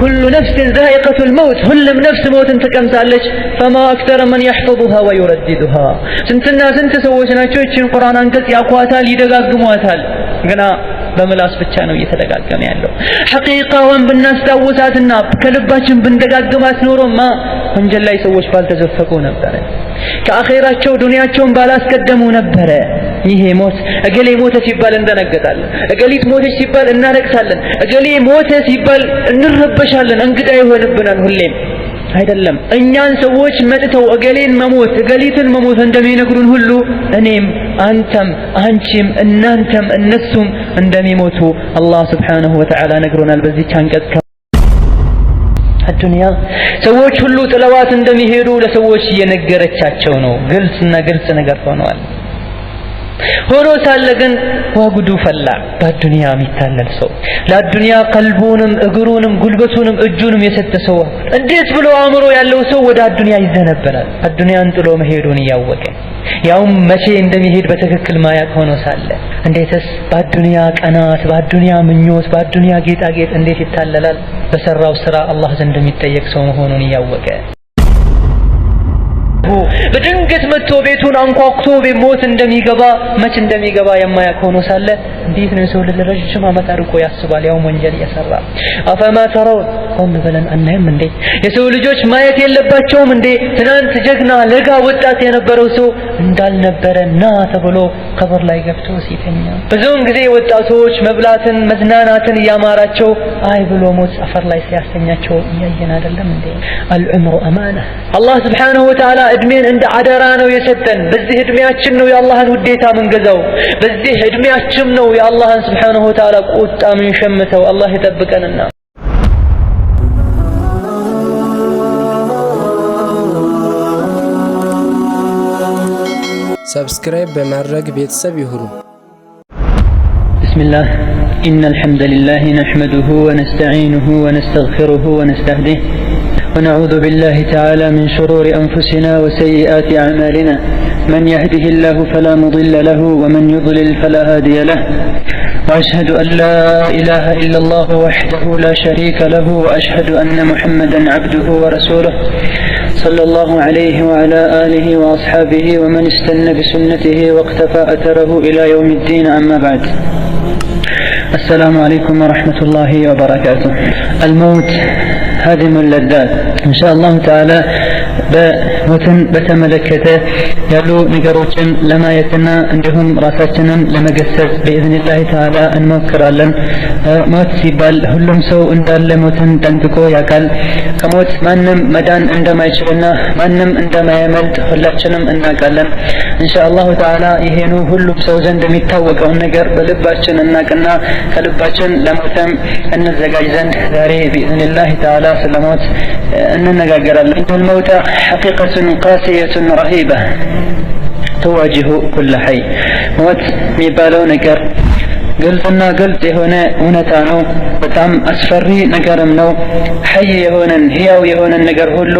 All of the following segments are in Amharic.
ኩሉ ነፍስን ዛኢቀቱል መውት ሁሉም ነፍስ ሞትን ትቀምሳለች። ፈማ አክተረ መን የሕፈዙሃ ወዩረዲዱሃ ስንትና ስንት ሰዎች ናቸው ይህችን ቁርአን አንቀጽ ያቋታል ይደጋግሟታል፣ ግና በምላስ ብቻ ነው እየተደጋገመ ያለው። ሐቂቃዋን ብናስታውሳትና ከልባችን ብንደጋግማት ኖሮማ ወንጀል ላይ ሰዎች ባልተዘፈቁ ነበረ፣ ከአኺራቸው ዱንያቸውን ባላስቀደሙ ነበረ። ይሄ ሞት እገሌ ሞተ ሲባል እንደነገጣለን፣ እገሊት ሞተች ሲባል እናለቅሳለን፣ እገሌ ሞተ ሲባል እንረበሻለን፣ እንግዳ ይሆንብናል። ሁሌም አይደለም። እኛን ሰዎች መጥተው እገሌን መሞት እገሊትን መሞት እንደሚነግሩን ሁሉ እኔም አንተም አንቺም እናንተም እነሱም እንደሚሞቱ አላህ ሱብሓነሁ ወተዓላ ነግሮናል በዚህ አንቀጽ። አዱንያ ሰዎች ሁሉ ጥለዋት እንደሚሄዱ ለሰዎች እየነገረቻቸው ነው። ግልጽና ግልጽ ነገር ሆነዋል። ሆኖ ሳለ ግን ዋጉዱ ፈላ በአዱንያ የሚታለል ሰው፣ ለአዱንያ ቀልቡንም እግሩንም ጉልበቱንም እጁንም የሰጠ ሰው እንዴት ብሎ አእምሮ ያለው ሰው ወደ አዱንያ ይዘነበላል? አዱንያን ጥሎ መሄዱን እያወቀ ያውም መቼ እንደሚሄድ በትክክል ማያቅ ሆኖ ሳለ እንዴትስ በአዱንያ ቀናት፣ በአዱንያ ምኞት፣ በአዱንያ ጌጣጌጥ እንዴት ይታለላል? በሰራው ስራ አላህ ዘንድ የሚጠየቅ ሰው መሆኑን እያወቀ በድንገት መጥቶ ቤቱን አንኳኩቶ ሞት እንደሚገባ መች እንደሚገባ የማያውቅ ሆኖ ሳለ እንዴት ነው ሰው ለረጅም ዓመት አድርጎ ያስባል? ያው ወንጀል እየሰራ አፈማ ተረውን ቆም ብለን አናይም እንዴ? የሰው ልጆች ማየት የለባቸውም እንዴ? ትናንት ጀግና ለጋ ወጣት የነበረው ሰው እንዳልነበረ ና ተብሎ ቀብር ላይ ገብቶ ሲተኛ ብዙውን ጊዜ ወጣቶች መብላትን መዝናናትን እያማራቸው አይ ብሎ ሞት አፈር ላይ ሲያስተኛቸው እያየን አይደለም እንዴ? አልዑምሩ አማና አላህ ሱብሓነሁ ወተዓላ እድሜን እንደ አደራ ነው የሰጠን። በዚህ እድሜያችን ነው የአላህን ውዴታ ምንገዛው፣ በዚህ እድሜያችን ነው የአላህን ሱብሓነሁ ወተዓላ ቁጣ ምንሸምተው። አላህ ይጠብቀንና ሰብስክራይብ በማድረግ ቤተሰብ ይሁኑ። ቢስሚላህ ኢነል ሐምደሊላህ ነሕመዱሁ ወነስተዒኑሁ ወነስተግፊሩሁ ወነስተህዲህ ونعوذ بالله تعالى من شرور أنفسنا وسيئات أعمالنا من يهده الله فلا مضل له ومن يضلل فلا هادي له وأشهد أن لا إله إلا الله وحده لا شريك له وأشهد أن محمدا عبده ورسوله صلى الله عليه وعلى آله وأصحابه ومن استنى بسنته واقتفى أثره إلى يوم الدين. أما بعد السلام عليكم ورحمة الله وبركاته. الموت هادم اللذات إن شاء الله تعالى በሞትን በተመለከተ ያሉ ነገሮችን ለማየትና እንዲሁም ራሳችንን ለመገሰጽ በኢዝኒላህ ተዓላ እንሞክራለን። ሞት ሲባል ሁሉም ሰው እንዳለ ሞትን ጠንቅቆ ያውቃል። ከሞት ማንም መዳን እንደማይችልና ማንም እንደማያመልጥ ሁላችንም እናውቃለን። ኢንሻአላህ ተዓላ ይሄኑ ሁሉም ሰው ዘንድ የሚታወቀውን ነገር በልባችን እናቅና ከልባችን ለሞትም እንዘጋጅ ዘንድ ዛሬ በኢዝኒላህ ተዓላ ስለሞት እንነጋገራለን። الموت حقيقة قاسية رهيبة تواجه كل حي. موت የሚባለው ነገር ግልጽና ግልጽ የሆነ እውነታ ነው። በጣም አስፈሪ ነገርም ነው። ሐይ የሆነን ህያው የሆነን ነገር ሁሉ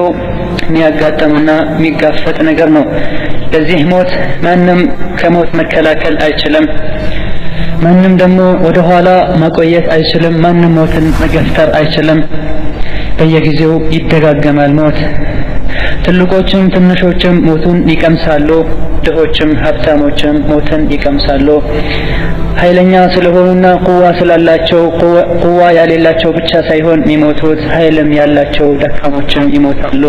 የሚያጋጥምና የሚጋፈጥ ነገር ነው። ለዚህ ሞት ማንም ከሞት መከላከል አይችልም። ማንም ደግሞ ወደ ኋላ ማቆየት አይችልም። ማንም ሞትን መገፍተር አይችልም። በየጊዜው ይደጋገማል ሞት። ትልቆችም ትንሾችም ሞቱን ይቀምሳሉ። ድሆችም ሀብታሞችም ሞትን ይቀምሳሉ። ኃይለኛ ስለሆኑና ቁዋ ስላላቸው ቁዋ ያሌላቸው ብቻ ሳይሆን የሚሞቱት ኃይልም ያላቸው ደካሞችም ይሞታሉ።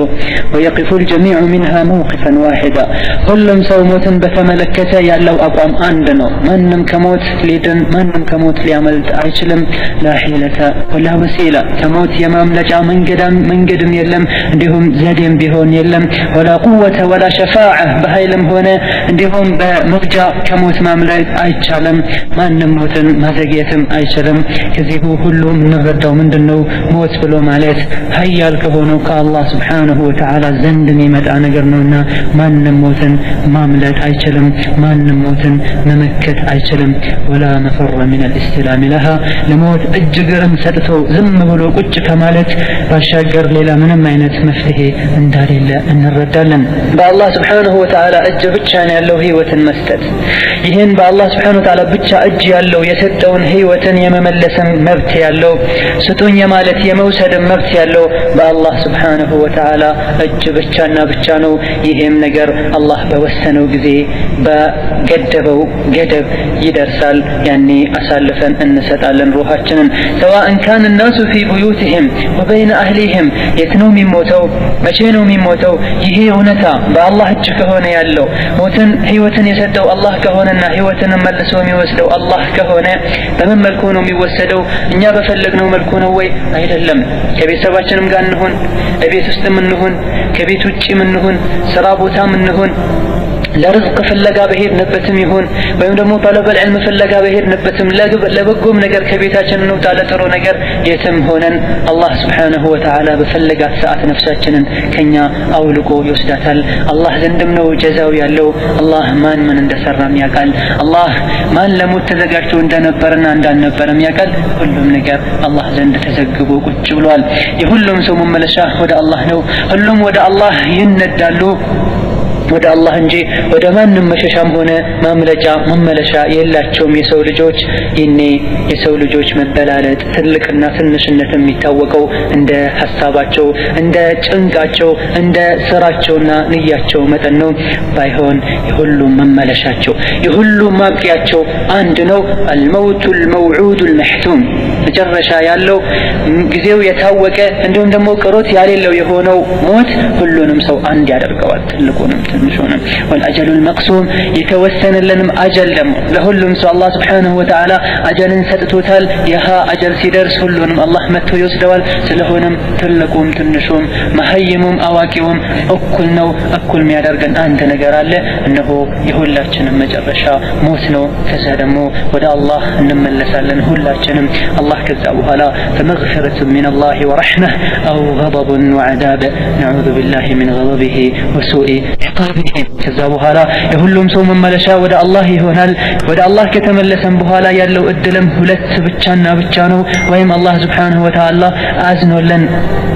ويقف الجميع منها موقفا واحدا ሁሉም ሰው ሞትን በተመለከተ ያለው አቋም አንድ ነው። ማንም ከሞት ሊድን ማንም ከሞት ሊያመልጥ አይችልም። لا حيلة ولا وسيلة ከሞት የማምለጫ መንገድም የለም፣ እንዲሁም ዘዴም ቢሆን የለም። ولا قوة ولا شفاعة በኃይልም ሆነ እንዲሁም በመርጃ ከሞት ማምለጥ አይቻልም። ማንም ሞትን ማዘግየትም አይችልም። ከዚህ ሁሉ የምንረዳው ምንድነው? ሞት ብሎ ማለት ኃያል ከሆነው ከአላህ ሱብሓነሁ ወተዓላ ዘንድ የሚመጣ ነገር ነውና ማንም ሞትን ማምለጥ አይችልም። ማንም ሞትን መመከት አይችልም። ወላ መፈረ من الاستلام لها ለሞት እጅግርም ሰጥቶ ዝም ብሎ ቁጭ ከማለት ባሻገር ሌላ ምንም አይነት መፍትሄ እንደሌለ እንረዳለን። በአላህ ሱብሓነሁ ወተዓላ እጅ ብቻ ነው ያለው ህይወትን መስጠት። ይህን በአላህ Subhanahu Wa Ta'ala ብቻ እጅ ያለው የሰጠውን ህይወትን የመመለስን መብት ያለው ስጡኝ የማለት የመውሰድን መብት ያለው በአላህ Subhanahu Wa Ta'ala እጅ ብቻና ብቻ ነው። ይህም ነገር አላህ በወሰነው ጊዜ በገደበው ገደብ ይደርሳል። ያኔ አሳልፈን እንሰጣለን ሩሃችንን። سواء كان الناس في بيوتهم وبين أهلهم የትነው የሚሞተው መቼ ነው የሚሞተው? ይሄ እውነታ በአላህ እጅ ከሆነ ያለው ሞትን ህይወትን የሰጠው አላህ ከሆነና ህይወትን መልሶ የሚወስደው አላህ ከሆነ በምን መልኩ ነው የሚወሰደው? እኛ በፈለግነው መልኩ ነው ወይ? አይደለም። ከቤተሰባችንም ጋር እንሁን፣ እቤት ውስጥም እንሁን፣ ከቤት ውጭም እንሁን፣ ስራ ቦታም እንሁን፣ ለርዝቅ ፍለጋ በሄድንበትም ይሁን ወይም ደግሞ ጠለበል ዒልም ፍለጋ በሄድንበትም ለበጎም ነገር ከቤታችን እንውጣ ለጥሩ ነገር የትም ሆነን አላህ Subhanahu Wa Ta'ala በፈለጋት ሰዓት ነፍሳችንን ከኛ አውልቆ ይወስዳታል። አላህ ዘንድም ነው ጀዛው ያለው። አላህ ማን እንደሰራም ያውቃል። አላህ ማን ለሞት ተዘጋጅቶ እንደነበርና እንዳልነበረም ያውቃል። ሁሉም ነገር አላህ ዘንድ ተዘግቦ ቁጭ ብሏል። የሁሉም ሰው መመለሻ ወደ አላህ ነው። ሁሉም ወደ አላህ ይነዳሉ ወደ አላህ እንጂ ወደ ማንም መሸሻም ሆነ ማምለጫ መመለሻ የላቸውም የሰው ልጆች። ይኔ የሰው ልጆች መበላለጥ ትልቅና ትንሽነት የሚታወቀው እንደ ሐሳባቸው፣ እንደ ጭንቃቸው፣ እንደ ስራቸውና ንያቸው መጠን ነው። ባይሆን የሁሉም መመለሻቸው የሁሉም ማብቂያቸው አንድ ነው። አልመውቱል መውዑዱል መሕቱም መጨረሻ ያለው ጊዜው የታወቀ እንዲሁም ደግሞ ቅሮት ያሌለው የሆነው ሞት ሁሉንም ሰው አንድ ያደርገዋል። ትልቁንም ትንሹንም ወልአጀሉል መቅሱም የተወሰነልንም አጀል ደግሞ ለሁሉም ሰው አላህ Subhanahu Wa Ta'ala አጀልን ሰጥቶታል። ይህ አጀል ሲደርስ ሁሉንም አላህ መጥቶ ይወስደዋል። ስለሆነም ትልቁም ትንሹም መሀይሙም አዋቂውም እኩል ነው። እኩል የሚያደርገን አንድ ነገር አለ። እነሆ የሁላችንም መጨረሻ ሞት ነው። ከዛ ደግሞ ወደ አላህ እንመለሳለን ሁላችንም። አላህ ከዛ በኋላ فمغفرة من الله ورحمة أو غضب وعذاب نعوذ بالله من غضبه وسوء عقابه ከዛ በኋላ የሁሉም ሰው መመለሻ ወደ አላህ ይሆናል። ወደ አላህ ከተመለሰን በኋላ ያለው እድልም ሁለት ብቻና ብቻ ነው። ወይም አላህ Subhanahu Wa Ta'ala አዝኖልን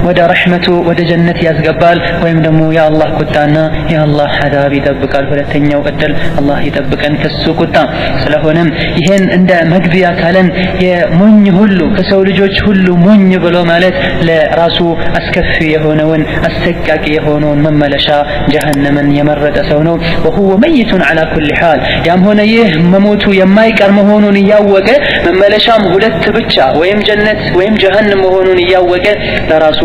ወደ ረሕመቱ ወደ ጀነት ያስገባል ወይም ደግሞ የአላህ ቁጣና የአላህ ዐዛብ ይጠብቃል። ሁለተኛው እድል አላህ ይጠብቀን ከሱ ቁጣ። ስለሆነም ይሄን እንደ መግቢያ ካለን የሞኝ ሁሉ ከሰው ልጆች ሁሉ ሞኝ ብሎ ማለት ለራሱ አስከፊ የሆነውን አሰቃቂ የሆነውን መመለሻ ጀሃነምን የመረጠ ሰው ነው። وهو ميت على كل حال ያም ሆነ ይህ መሞቱ የማይቀር መሆኑን እያወቀ መመለሻም ሁለት ብቻ ወይም ጀነት ወይም ጀሃነም መሆኑን እያወቀ ለራሱ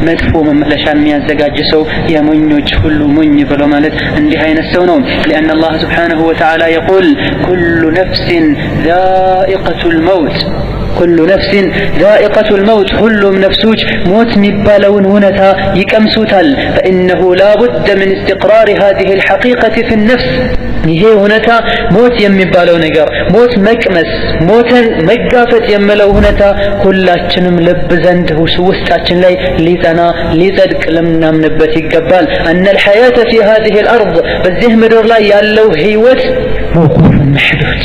መጥፎ መመለሻን የሚያዘጋጅ ሰው የሞኞች ሁሉ ሞኝ ብሎ ማለት እንዲህ አይነት ሰው ነው። لأن الله سبحانه وتعالى يقول كل نفس ذائقة الموت كل نفس ذائقة الموت ሁሉም ነፍሶች ሞት የሚባለውን ሁኔታ ይቀምሱታል። فإنه لا بد من استقرار هذه الحقيقة في النفس ይሄ ሁኔታ ሞት የሚባለው ነገር ሞት መቅመስ ሞትን መጋፈጥ የሚለው ሁኔታ ሁላችንም ልብ ዘንድ ውስጣችን ላይ ሊጸና ሊጸድቅ ልናምንበት ይገባል። أن الحياة في هذه الأرض በዚህ ምድር ላይ ያለው ህይወት موقوف محدود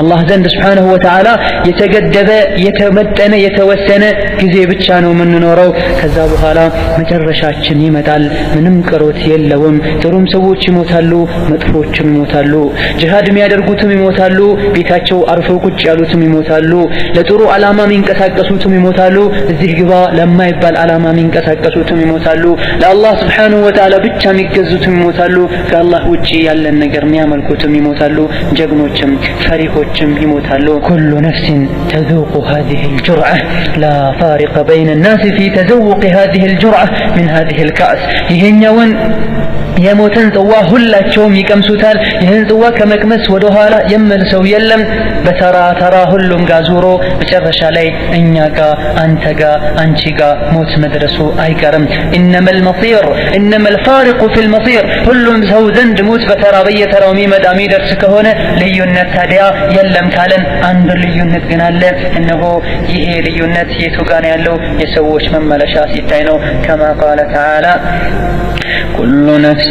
አላህ ዘንድ Subhanahu Wa Ta'ala የተገደበ የተመጠነ የተወሰነ ጊዜ ብቻ ነው የምንኖረው። ከዛ በኋላ መጨረሻችን ይመጣል። ምንም ቅሮት የለውም። ጥሩም ሰዎች ይሞታሉ፣ መጥፎችም ይሞታሉ። ጂሃድ የሚያደርጉትም ይሞታሉ፣ ቤታቸው አርፈው ቁጭ ያሉትም ይሞታሉ። ለጥሩ ዓላማ የሚንቀሳቀሱትም ይሞታሉ፣ እዚህ ግባ ለማይባል ዓላማ የሚንቀሳቀሱትም ይሞታሉ። ለአላህ Subhanahu Wa Ta'ala ብቻ የሚገዙትም ይሞታሉ። ከአላህ ውጪ ያለን ነገር የሚያመልኩትም ይሞታሉ። ጀግኖችም ፈሪሆችም ይሞታሉ። كل نفس تذوق هذه الجرعة لا فارق بين الناس في تذوق هذه الجرعة من هذه الكأس ይሄኛውን የሞትን ጽዋ ሁላቸውም ይቀምሱታል። ይህን ጽዋ ከመቅመስ ወደ ኋላ የመልሰው የለም። በተራ ተራ ሁሉም ጋር ዞሮ መጨረሻ ላይ እኛ ጋር አንተ ጋር አንቺ ጋር ሞት መድረሱ አይቀርም። إنما المصير إنما الفارق في المصير ሁሉም ሰው ዘንድ ሞት በተራ በየተራው የሚመጣ የሚደርስ ከሆነ ልዩነት ታዲያ የለም ካለን አንድ ልዩነት ግን አለ። እነሆ ይሄ ልዩነት የቱ ጋር ያለው የሰዎች መመለሻ ሲታይ ነው። كما قال تعالى كل نفس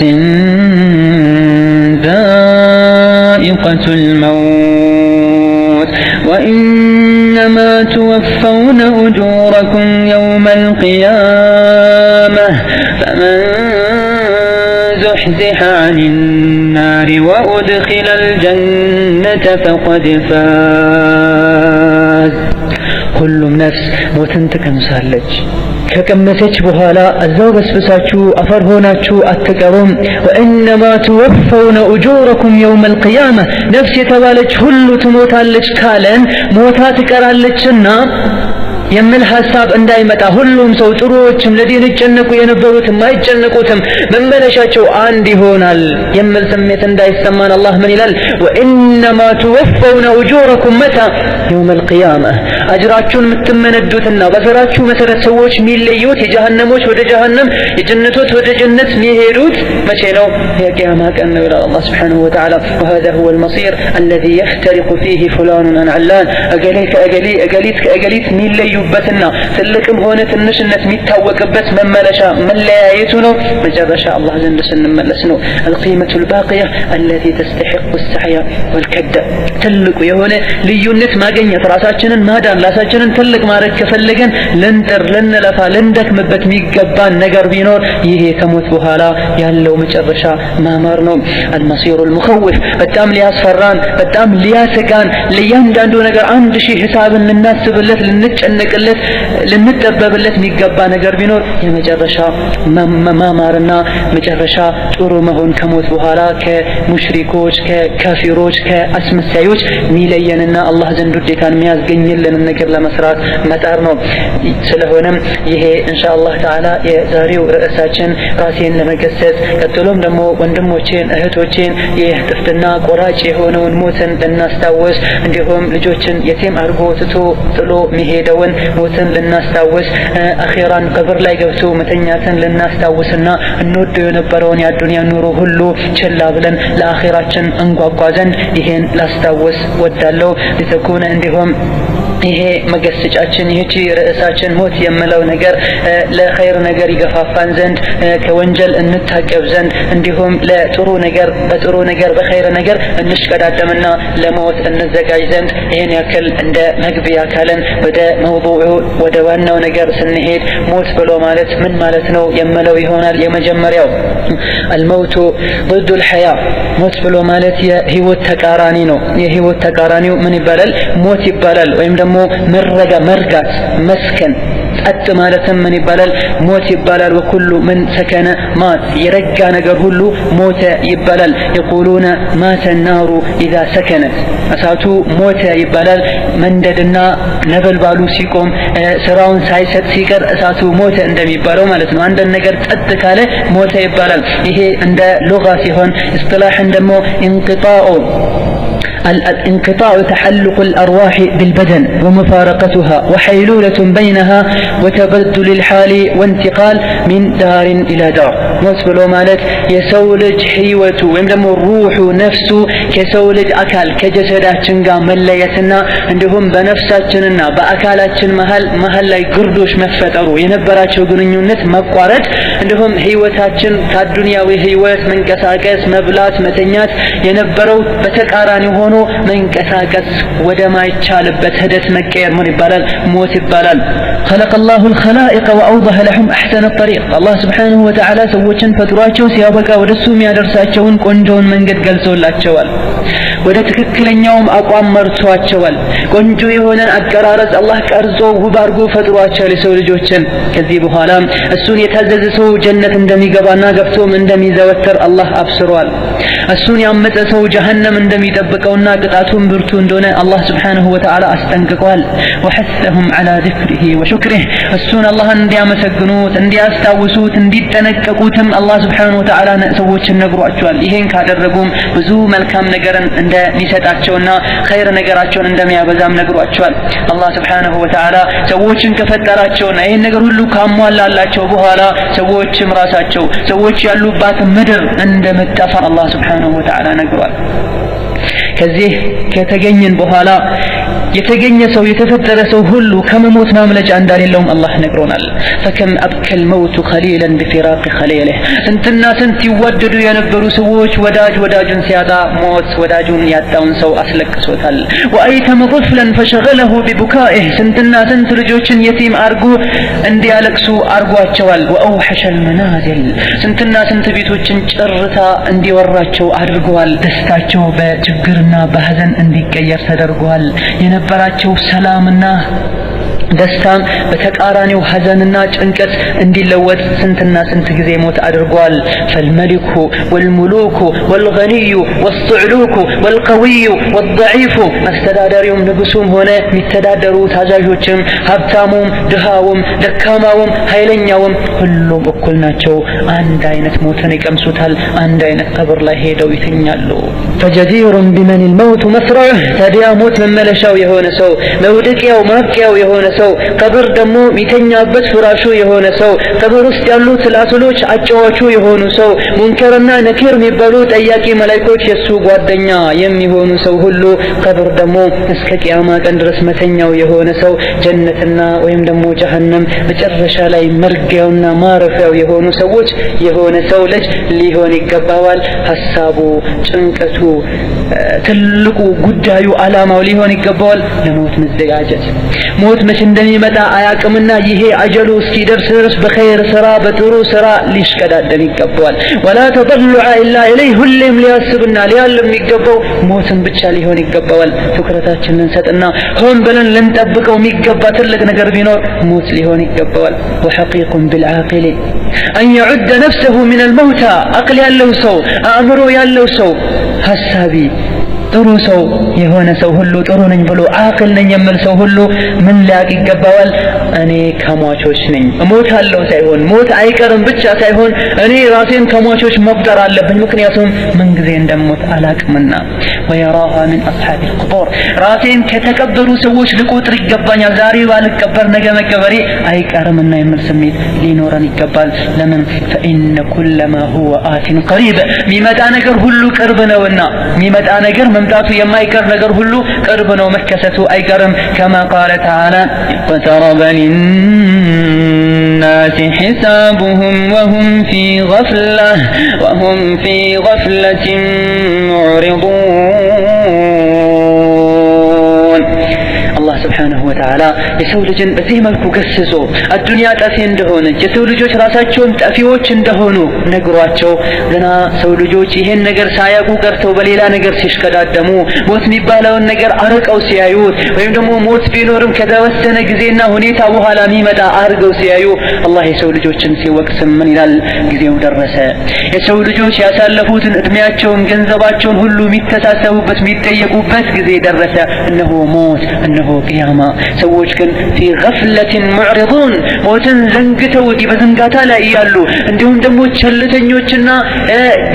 ذائقة الموت وإنما توفون أجوركم يوم القيامة فمن زحزح عن النار وأدخل الجنة فقد فاز ሁሉም ነፍስ ሞትን ትቀምሳለች ከቀመሰች በኋላ እዛው በስብሳችሁ አፈር ሆናችሁ አትቀሩም ወኢንማ ትወፈውነ ኡጁረኩም የውም አልቂያማ ነፍስ የተባለች ሁሉ ትሞታለች ካለን ሞታ ትቀራለችና የሚል ሐሳብ እንዳይመጣ ሁሉም ሰው ጥሩዎችም ለዲን ይጨነቁ የነበሩትም ማይጨነቁትም መመለሻቸው አንድ ይሆናል የሚል ስሜት እንዳይሰማን አላህ ምን ይላል ወኢንማ ትወፈውነ ኡጁረኩም መታ የውም አልቂያማ አጅራችሁን የምትመነዱትና በስራችሁ መሰረት ሰዎች የሚለዩት የጀሃነሞች ወደ ጀሃነም የጀነቶች ወደ ጀነት የሚሄዱት መቼ ነው የቂያማ ቀን ነው ይላል አላህ Subhanahu Wa Ta'ala وهذا هو المصير الذي يفترق فيه فلان عن علان أجليت የሚለዩበትና ትልቅም ሆነ ትንሽነት የሚታወቅበት መመለሻ መለያየቱ ነው መጨረሻ አላህ ዘንድ ስንመለስ ነው القيمة الباقية التي تستحق السعي والكد ትልቁ የሆነ ልዩነት ማግኘት ራሳችንን ማዳን ራሳችንን ትልቅ ማድረግ ከፈለገን ልንጥር ልንለፋ ልንደክምበት የሚገባን ነገር ቢኖር ይሄ ከሞት በኋላ ያለው መጨረሻ ማማር ነው المصير المخوف በጣም ሊያስፈራን በጣም ሊያሰጋን ለእያንዳንዱ ነገር አንድ ሺህ ሂሳብን ልናስብለት ልንጨነቅለት ልንጠበብለት የሚገባ ነገር ቢኖር የመጨረሻ ማማርና መጨረሻ ጥሩ መሆን ከሞት በኋላ ከሙሽሪኮች ከካፊሮች ከአስመሳዮች ሚለየንና አላህ ዘንድ ውዴታን የሚያስገኝልን ነገር ለመስራት መጣር ነው ስለሆነም ይሄ ኢንሻአላህ ተዓላ የዛሬው ርዕሳችን ራሴን ለመገሰጽ ቀጥሎም ደግሞ ወንድሞቼን እህቶቼን የጥፍትና ቆራጭ የሆነውን ሞትን ልናስታውስ እንዲሁም ልጆችን የቲም አድርጎ ጥሎ ሚሄደውን ሞትን ልናስታውስ አኺራን ቀብር ላይ ገብቶ መተኛትን ልናስታውስና እንወደው የነበረውን የዱንያ ኑሮ ሁሉ ችላ ብለን ለአኺራችን እንጓጓ ዘንድ ይሄን ላስታውስ ወዳለው ለተኮነ እንዲሁም ይሄ መገሰጫችን ይህቺ ርዕሳችን ሞት የምለው ነገር ለኸይር ነገር ይገፋፋን ዘንድ ከወንጀል እንታቀብ ዘንድ እንዲሁም ለጥሩ ነገር በጥሩ ነገር በኸይር ነገር እንሽቀዳደምና ለሞት እንዘጋጅ ዘንድ ይሄን ያክል እንደ መግቢያ ካለን ወደ መውዱዑ ወደ ዋናው ነገር ስንሄድ ሞት ብሎ ማለት ምን ማለት ነው የምለው ይሆናል የመጀመሪያው الموت ضد الحياة ሞት ብሎ ማለት የህይወት ተቃራኒ ነው የህይወት ተቃራኒው ምን ይባላል ሞት ይባላል ወይም ደግሞ መርጋት መስከን ጸጥ ማለትም ምን ይባላል ሞት ይባላል وكل من سكن مات የረጋ ነገር ሁሉ ሞተ ይባላል يقولون مات النار اذا سكنت እሳቱ ሞተ ይባላል መንደድና ነበልባሉ ሲቆም ስራውን ሳይሰጥ ሲቀር እሳቱ ሞተ እንደሚባለው ማለት ነው አንድ ነገር ጸጥ ካለ ሞተ ይባላል ይሄ እንደ ሉጋ ሲሆን اصطلاح ደግሞ انقطاع تحلق الأرواح بالبدن ومفارقتها وحيلولة بينها وتبدل الحال وانتقال من دار إلى دار موت بلو مالت يسولج حيوة ويمدمو الروح نفسه كسولج أكال كجسداتشن قام مليتنا عندهم بنفساتشننا بأكالاتشن محل لا يقردوش مفتروا ينبراتشو قرنيونت مقوارد عندهم حيوتاتشن كالدنيا وحيوات من كساكس مبلات متنيات ينبروا بتكاراني هونو መንቀሳቀስ ወደማይቻልበት ሂደት መቀየር ምን ይባላል ሞት ይባላል خلق الله الخلائق واوضح لهم احسن الطريق الله سبحانه وتعالى ሰዎችን ፈጥሯቸው ሲያበቃ ወደሱ የሚያደርሳቸውን ቆንጆውን መንገድ ገልጾላቸዋል ወደ ትክክለኛውም አቋም መርቷቸዋል ቆንጆ የሆነ አቀራረጽ አላህ ቀርጾ ውብ አድርጎ ፈጥሯቸዋል የሰው ልጆችን ከዚህ በኋላ እሱን የታዘዘ ሰው ጀነት እንደሚገባና ገብቶም እንደሚዘወተር አላህ አብስሯል እሱን ያመፀ ሰው ጀሃነም እንደሚጠብቀውና ቅጣቱን ብርቱ እንደሆነ አላህ Subhanahu Wa Ta'ala አስጠንቅቋል وحثهم على ذكره وشكره እሱን አላህን እንዲያመሰግኑት እንዲያስታውሱት እንዲጠነቀቁትም አላህ Subhanahu Wa Ta'ala ሰዎችን ነግሯቸዋል ይሄን ካደረጉም ብዙ መልካም ነገርን እንደሚሰጣቸውና ኸይር ነገራቸውን እንደሚያበዛም ነግሯቸዋል አላህ Subhanahu Wa Ta'ala ሰዎችን ከፈጠራቸውና ይሄን ነገር ሁሉ ካሟላላቸው በኋላ ሰዎችም ራሳቸው ሰዎች ያሉባት ምድር እንደምትጠፋ አላህ Subhanahu Wa Ta'ala ነግሯል ከዚህ ከተገኘን በኋላ የተገኘ ሰው የተፈጠረ ሰው ሁሉ ከመሞት ማምለጫ እንዳሌለውም አላህ ነግሮናል። فكم أبكى الموت خليلا بفراق خليله ስንትና ስንት ይወደዱ የነበሩ ሰዎች ወዳጁን ሲያጣ ሞት ወዳጁን ያጣውን ሰው አስለቅሶታል። وأيتم طفلا فشغله ببكائه ስንትና ስንት ልጆችን የቲም አርጎ እንዲያለቅሱ አርጓቸዋል። وأوحش المنازل ስንትና ስንት ቤቶችን ጭርታ እንዲወራቸው አድርገዋል። ደስታቸው በችግርና በሐዘን እንዲቀየር ተደርጓል። የነበራቸው ሰላምና ደስታም በተቃራኒው ሐዘንና ጭንቀት እንዲለወጥ ስንትና ስንት ጊዜ ሞት አድርጓል። فالملك والملوك والغني والصعلوك والقوي والضعيف አስተዳዳሪውም ንጉሱም ሆነ የሚተዳደሩ ታዛዦችም ሀብታሙም ድሃውም ደካማውም ኃይለኛውም ሁሉም እኩል ናቸው። አንድ አይነት ሞትን ይቀምሱታል። አንድ አይነት ቀብር ላይ ሄደው ይተኛሉ። فجدير بمن الموت مسرعه ታዲያ ሞት መመለሻው የሆነ ሰው መውደቂያው ማብቂያው የሆነ ሰው ቀብር ደግሞ ሚተኛበት ፍራሹ የሆነ ሰው ቀብር ውስጥ ያሉ ትላትሎች አጫዋቹ የሆኑ ሰው ሙንከርና ነኪር የሚባሉ ጠያቂ መላእክቶች የሱ ጓደኛ የሚሆኑ ሰው ሁሉ ቀብር ደግሞ እስከ ቂያማ ቀን ድረስ መተኛው የሆነ ሰው ጀነትና ወይም ደግሞ ጀሃነም መጨረሻ ላይ መርጊያውና ማረፊያው የሆኑ ሰዎች የሆነ ሰው ልጅ ሊሆን ይገባዋል። ሐሳቡ ጭንቀቱ ትልቁ ጉዳዩ ዓላማው ሊሆን ይገባዋል ለሞት መዘጋጀት። ሞት መቼ እንደሚመጣ አያቅምና ይሄ አጀሉ እስኪደርስ ድረስ በኸይር ስራ በጥሩ ስራ ሊሽቀዳደም ይገባዋል። ወላ ተጠልዑ ኢላ ኢለይህ ሁሌም ሊያስብና ሊያልም የሚገባው ሞትን ብቻ ሊሆን ይገባዋል። ትኩረታችንን ልንሰጥና ሆን ብለን ልንጠብቀው የሚገባ ትልቅ ነገር ቢኖር ሞት ሊሆን ይገባዋል። وحقيق بالعاقل أن يعد نفسه من الموتى عقل ያለው ሰው አእምሮ ያለው ሰው ሐሳቢ ጥሩ ሰው የሆነ ሰው ሁሉ ጥሩ ነኝ ብሎ አቅል ነኝ የሚል ሰው ሁሉ ምን ሊያቅ ይገባዋል? እኔ ከሟቾች ነኝ እሞታለሁ ሳይሆን ሞት አይቀርም ብቻ ሳይሆን እኔ ራሴን ከሟቾች መቁጠር አለብኝ። ምክንያቱም ምን ጊዜ እንደሞት አላቅምና ويراها من أصحاب القبور ራሴን ከተቀበሩ ሰዎች ልቆጥር ይገባኛል። ዛሬ ባልቀበር ነገ መቀበሬ አይቀርምና የሚል ስሜት ሊኖረን ይገባል። ለምን فإن كل ما هو آت قريب ሚመጣ ነገር ሁሉ ቅርብ ነውና ሚመጣ ነገር መምጣቱ የማይቀር ነገር ሁሉ ቅርብ ነው መከሰቱ አይቀርም። كما قال تعالى اقترب للناس حسابهم وهم في غفلة معرضون الله سبحانه وتعالى የሰው ልጅን በዚህ መልኩ ገስጾ አዱንያ ጠፊ እንደሆነች የሰው ልጆች ራሳቸውም ጠፊዎች እንደሆኑ ነግሯቸው ገና ሰው ልጆች ይሄን ነገር ሳያውቁ ቀርተው በሌላ ነገር ሲሽከዳደሙ ሞት የሚባለውን ነገር አርቀው ሲያዩት ወይም ደግሞ ሞት ቢኖርም ከተወሰነ ጊዜና ሁኔታ በኋላ የሚመጣ አርገው ሲያዩ አላህ የሰው ልጆችን ሲወቅስ ምን ይላል? ጊዜው ደረሰ። የሰው ልጆች ያሳለፉትን እድሜያቸውን ገንዘባቸውን ሁሉ የሚተሳሰቡበት የሚጠየቁበት ጊዜ ደረሰ። እነሆ ሞት እነሆ ቂያማ። ሰዎች ግን في غفلة معرضون ሞትን ዘንግተው በዝንጋታ ላይ ያሉ እንዲሁም ደግሞ ቸልተኞችና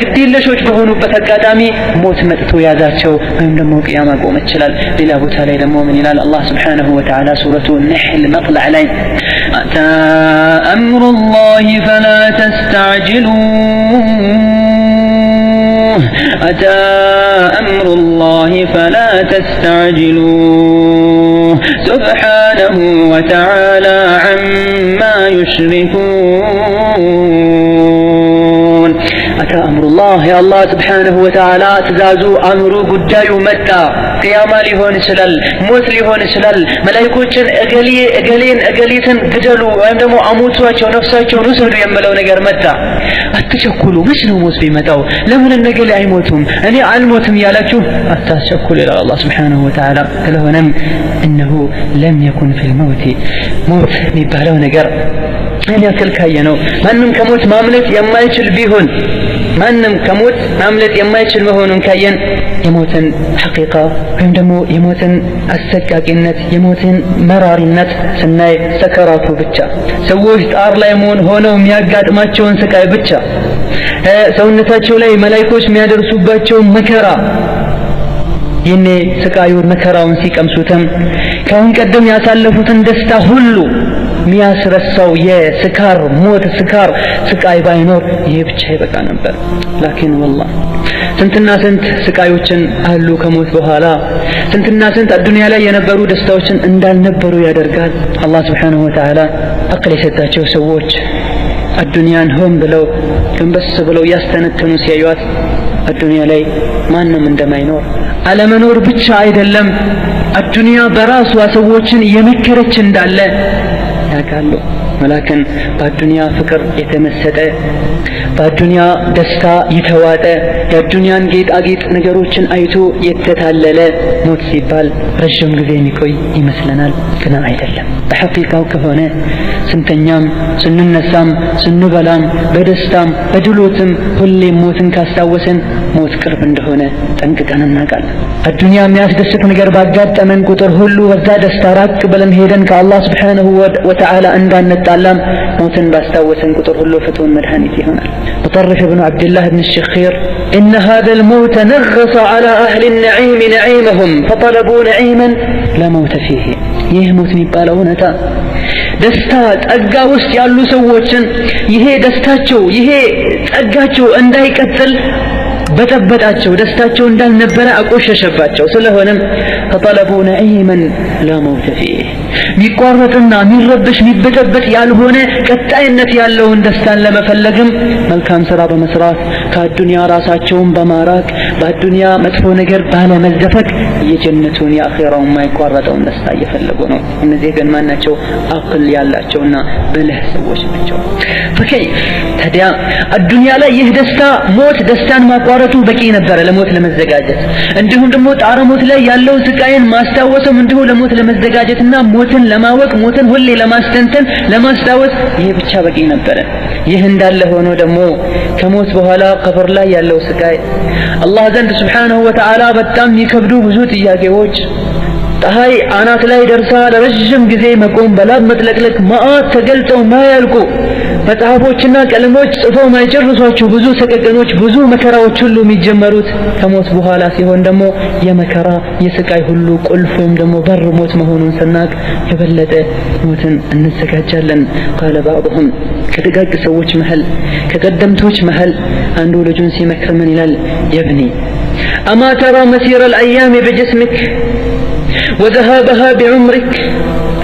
ግዴለሾች በሆኑበት አጋጣሚ ሞት መጥቶ ያዛቸው ወይም ደግሞ ቂያማ ቆም ይችላል። ሌላ ቦታ ላይ ደግሞ ምን ይላል አላህ Subhanahu Wa Ta'ala ሱረቱ النحل መጥለዕ ላይ أتى أمر الله فلا تستعجلوه أتى أمر الله فلا تستعجلوه سبحانه وتعالى عما يشركون أتى أمر الله يا الله سبحانه وتعالى تزازو أمر قدايو متى قياما لهون سلال موت لهون سلال ملايكوچن أقليتن قدلوا وعندما أموتوا نفساتوا نسلوا يملوا نقر متى أتشكلوا مش نموت بمتاو لمن النقل عيموتهم أني علموتهم يالكوا أتشكل إلى الله سبحانه وتعالى كلهنم إنه لم يكن في الموت موت نبالو نقر أن يأكل كاينو ማንም ከሞት ማምለጥ የማይችል ቢሆን ማንም ከሞት ማምለጥ የማይችል መሆኑን ካየን የሞትን ሐቂቃ ወይም ደግሞ የሞትን አሰቃቂነት የሞትን መራሪነት ስናይ ሰከራቱ ብቻ ሰዎች ጣር ላይ ሆነው የሚያጋጥማቸውን ስቃይ ብቻ ሰውነታቸው ላይ መላእክቶች የሚያደርሱባቸው መከራ ይሄኔ ስቃዩን መከራውን ሲቀምሱትም ከአሁን ቀደም ያሳለፉትን ደስታ ሁሉ ሚያስረሳው የስካር ሞት ስካር ስቃይ ባይኖር ይሄ ብቻ ይበቃ ነበር። ላኪን ወላሂ ስንትና ስንት ስቃዮችን አሉ ከሞት በኋላ ስንትና ስንት አዱንያ ላይ የነበሩ ደስታዎችን እንዳልነበሩ ያደርጋል። አላህ Subhanahu Wa Ta'ala አቅል የሰጣቸው ሰዎች አዱንያን ሆን ብለው ገንበስ ብለው ያስተነተኑ ሲያዩት አዱንያ ላይ ማንም እንደማይኖር አለመኖር ብቻ አይደለም አዱንያ በራሷ ሰዎችን የመከረች እንዳለ ያውቃሉ። ولكن በአዱንያ ፍቅር የተመሰጠ በአዱንያ ደስታ የተዋጠ የአዱንያን ጌጣጌጥ ነገሮችን አይቶ የተታለለ ሞት ሲባል ረጅም ጊዜ የሚቆይ ይመስለናል፣ ግን አይደለም። በሐቂቃው ከሆነ ስንተኛም ስንነሳም ስንበላም በደስታም በድሎትም ሁሌም ሞትን ካስታወሰን ሞት ቅርብ እንደሆነ ጠንቅቀን እናውቃለን። አዱንያ የሚያስደስት ነገር ባጋጠመን ቁጥር ሁሉ በዛ ደስታ ራቅ ብለን ሄደን ከአላህ Subhanahu Wa Ta'ala እንዳንጣላም ሞትን ባስታወሰን ቁጥር ሁሉ ፍቱን መድኃኒት ይሆናል። مطرف بن عبد الله بن الشخير إن هذا الموت نغص على أهل النعيم نعيمهم فطلبوا نعيما لا موت فيه ይህ ሞት የሚባለው እውነታ ደስታ ጸጋ ውስጥ ያሉ ሰዎችን ይሄ ደስታቸው ይሄ ጸጋቸው እንዳይቀጥል በጠበጣቸው ደስታቸው እንዳልነበረ አቆሸሸባቸው። ስለሆነም فطلبوا نعيما لا موت فيه ሚቋረጥና ሚረብሽ ሚበጠበጥ ያልሆነ ቀጣይነት ያለውን ደስታን ለመፈለግም መልካም ሥራ በመስራት ከአዱንያ ራሳቸውን በማራቅ በአዱንያ መጥፎ ነገር ባለመዘፈቅ የጀነቱን የአኺራውን ማይቋረጠውን ደስታ እየፈለጉ ነው። እነዚህ ግን ማናቸው? አቅል ያላቸውና ብልህ ሰዎች ናቸው። فكيف ታዲያ አዱንያ ላይ ይህ ደስታ ሞት ደስታን ማቋረጡ በቂ ነበር ለሞት ለመዘጋጀት። እንዲሁም ደግሞ ጣረ ሞት ላይ ያለው ስቃይን ማስታወስም እንዲሁ ለሞት ለመዘጋጀትና ሞትን ለማወቅ ሞትን ሁሌ ለማስተንተን ለማስታወስ ይሄ ብቻ በቂ ነበር። ይህ እንዳለ ሆኖ ደግሞ ከሞት በኋላ ቀብር ላይ ያለው ስቃይ አላህ ዘንድ Subhanahu Wa Ta'ala በጣም የሚከብዱ ብዙ ጥያቄዎች ፀሐይ አናት ላይ ደርሳ ለረጅም ጊዜ መቆም በላብ መጥለቅለቅ መዓት ተገልጠው ማያልቁ መጽሐፎችና ቀለሞች ጽፈው ማይጨርሷቸው ብዙ ሰቀቀኖች ብዙ መከራዎች ሁሉ የሚጀመሩት ከሞት በኋላ ሲሆን ደግሞ የመከራ የስቃይ ሁሉ ቁልፍ ወይም ደግሞ በር ሞት መሆኑን ስናቅ የበለጠ ሞትን እንዘጋጃለን። قال بعضهم ከደጋግ ሰዎች መሃል ከቀደምቶች መሃል አንዱ ልጁን ሲመክር ምን ይላል? يبني أما ترى مسير الأيام بجسمك وذهابها بعمرك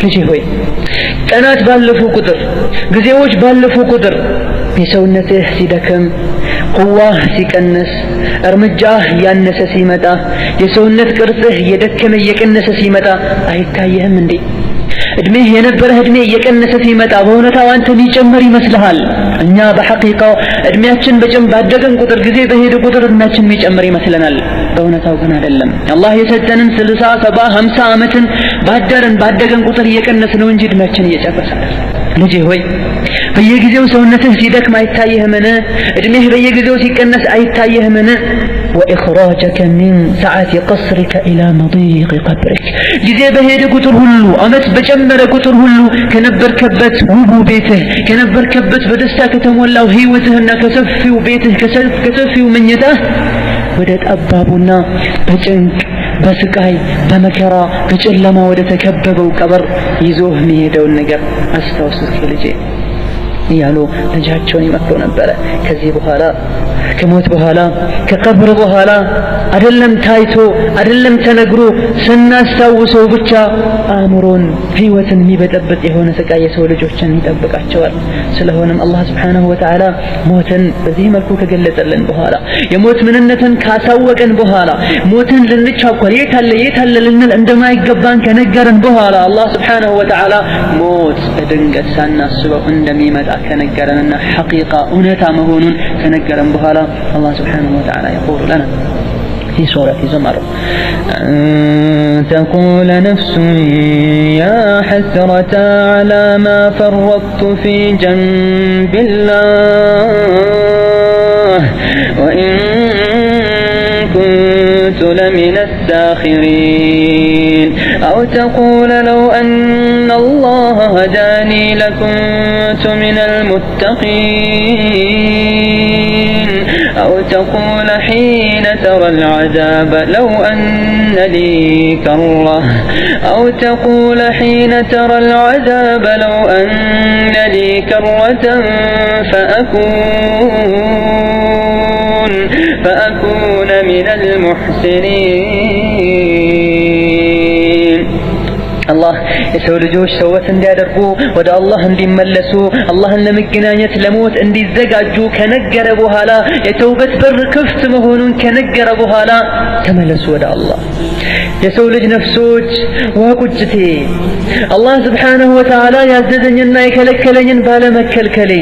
ልጄ ሆይ ቀናት ባለፉ ቁጥር ጊዜዎች ባለፉ ቁጥር የሰውነትህ ሲደክም ቁዋህ ሲቀንስ እርምጃህ ያነሰ ሲመጣ የሰውነት ቅርጽህ የደከመ የቀነሰ ሲመጣ አይታየህም እንዴ? እድሜህ የነበረ እድሜ እየቀነሰ ሲመጣ በእውነታው አንተን ይጨምር ይመስልሃል? እኛ በሐቂቃው እድሜያችን ባደገን ቁጥር ጊዜ በሄደ ቁጥር እድሜያችን የሚጨምር ይመስለናል። በእውነታው ግን አይደለም። አላህ የሰጠንን 60 70 50 ዓመትን ባደገን ቁጥር እየቀነሰ ነው እንጂ እድሜያችን እየጨመረ አይደለም። ልጄ ሆይ በየጊዜው ሰውነትህ ሲደክም አይታየህምን? እድሜህ በየጊዜው ሲቀነስ አይታየህምን? وإخراجك من سعة قصرك إلى مضيق قبرك ጊዜ በሄደ ቁጥር ሁሉ አመት በጨመረ ቁጥር ሁሉ ከነበርክበት ውቡ ቤትህ ከነበርክበት በደስታ ከተሞላው ህይወትህና ከሰፊው ቤትህ ከሰፊው መኝታህ ወደ ጠባቡና በጭንቅ በስቃይ በመከራ በጨለማ ወደ ተከበበው ቀብር ይዞህ የሚሄደውን ነገር አስታውስ ልጄ እያሉ ልጃቸውን ይመክሩ ነበረ። ከዚህ በኋላ ከሞት በኋላ ከቀብር በኋላ አይደለም ታይቶ አይደለም ተነግሮ ስናስታውሰው ብቻ አእምሮን ህይወትን የሚበጠብጥ የሆነ ስቃይ የሰው ልጆችን ይጠብቃቸዋል። ስለሆነም አላህ Subhanahu Wa Ta'ala ሞትን በዚህ መልኩ ከገለጸልን በኋላ የሞት ምንነትን ካሳወቀን በኋላ ሞትን ልንቻኮል የታለ ልንል እንደማይገባን ከነገረን በኋላ አላህ Subhanahu Wa Ta'ala ሞት በድንገት ሳናስበው እንደሚመጣ ከነገረንና ሐቂቃ እውነታ መሆኑን ከነገረን በኋላ الله سبحانه وتعالى يقول لنا في سورة زمر أن تقول نفس يا حسرة على ما فرطت في جنب الله وإن كنت لمن الساخرين أو تقول لو أن الله هداني لكنت من المتقين أو تقول حين ترى العذاب لو أن لي كرة أو تقول حين ترى العذاب لو أن لي كرة فأكون من المحسنين. الله የሰው ልጆች ተውበት እንዲያደርጉ ወደ አላህ እንዲመለሱ አላህን ለመገናኘት ለሞት እንዲዘጋጁ ከነገረ በኋላ የተውበት በር ክፍት መሆኑን ከነገረ በኋላ ተመለሱ ወደ አላህ። የሰው ልጅ ነፍሶች ወቁጭቴ አላህ Subhanahu Wa Ta'ala ያዘዘኝና የከለከለኝን ባለመከልከሌ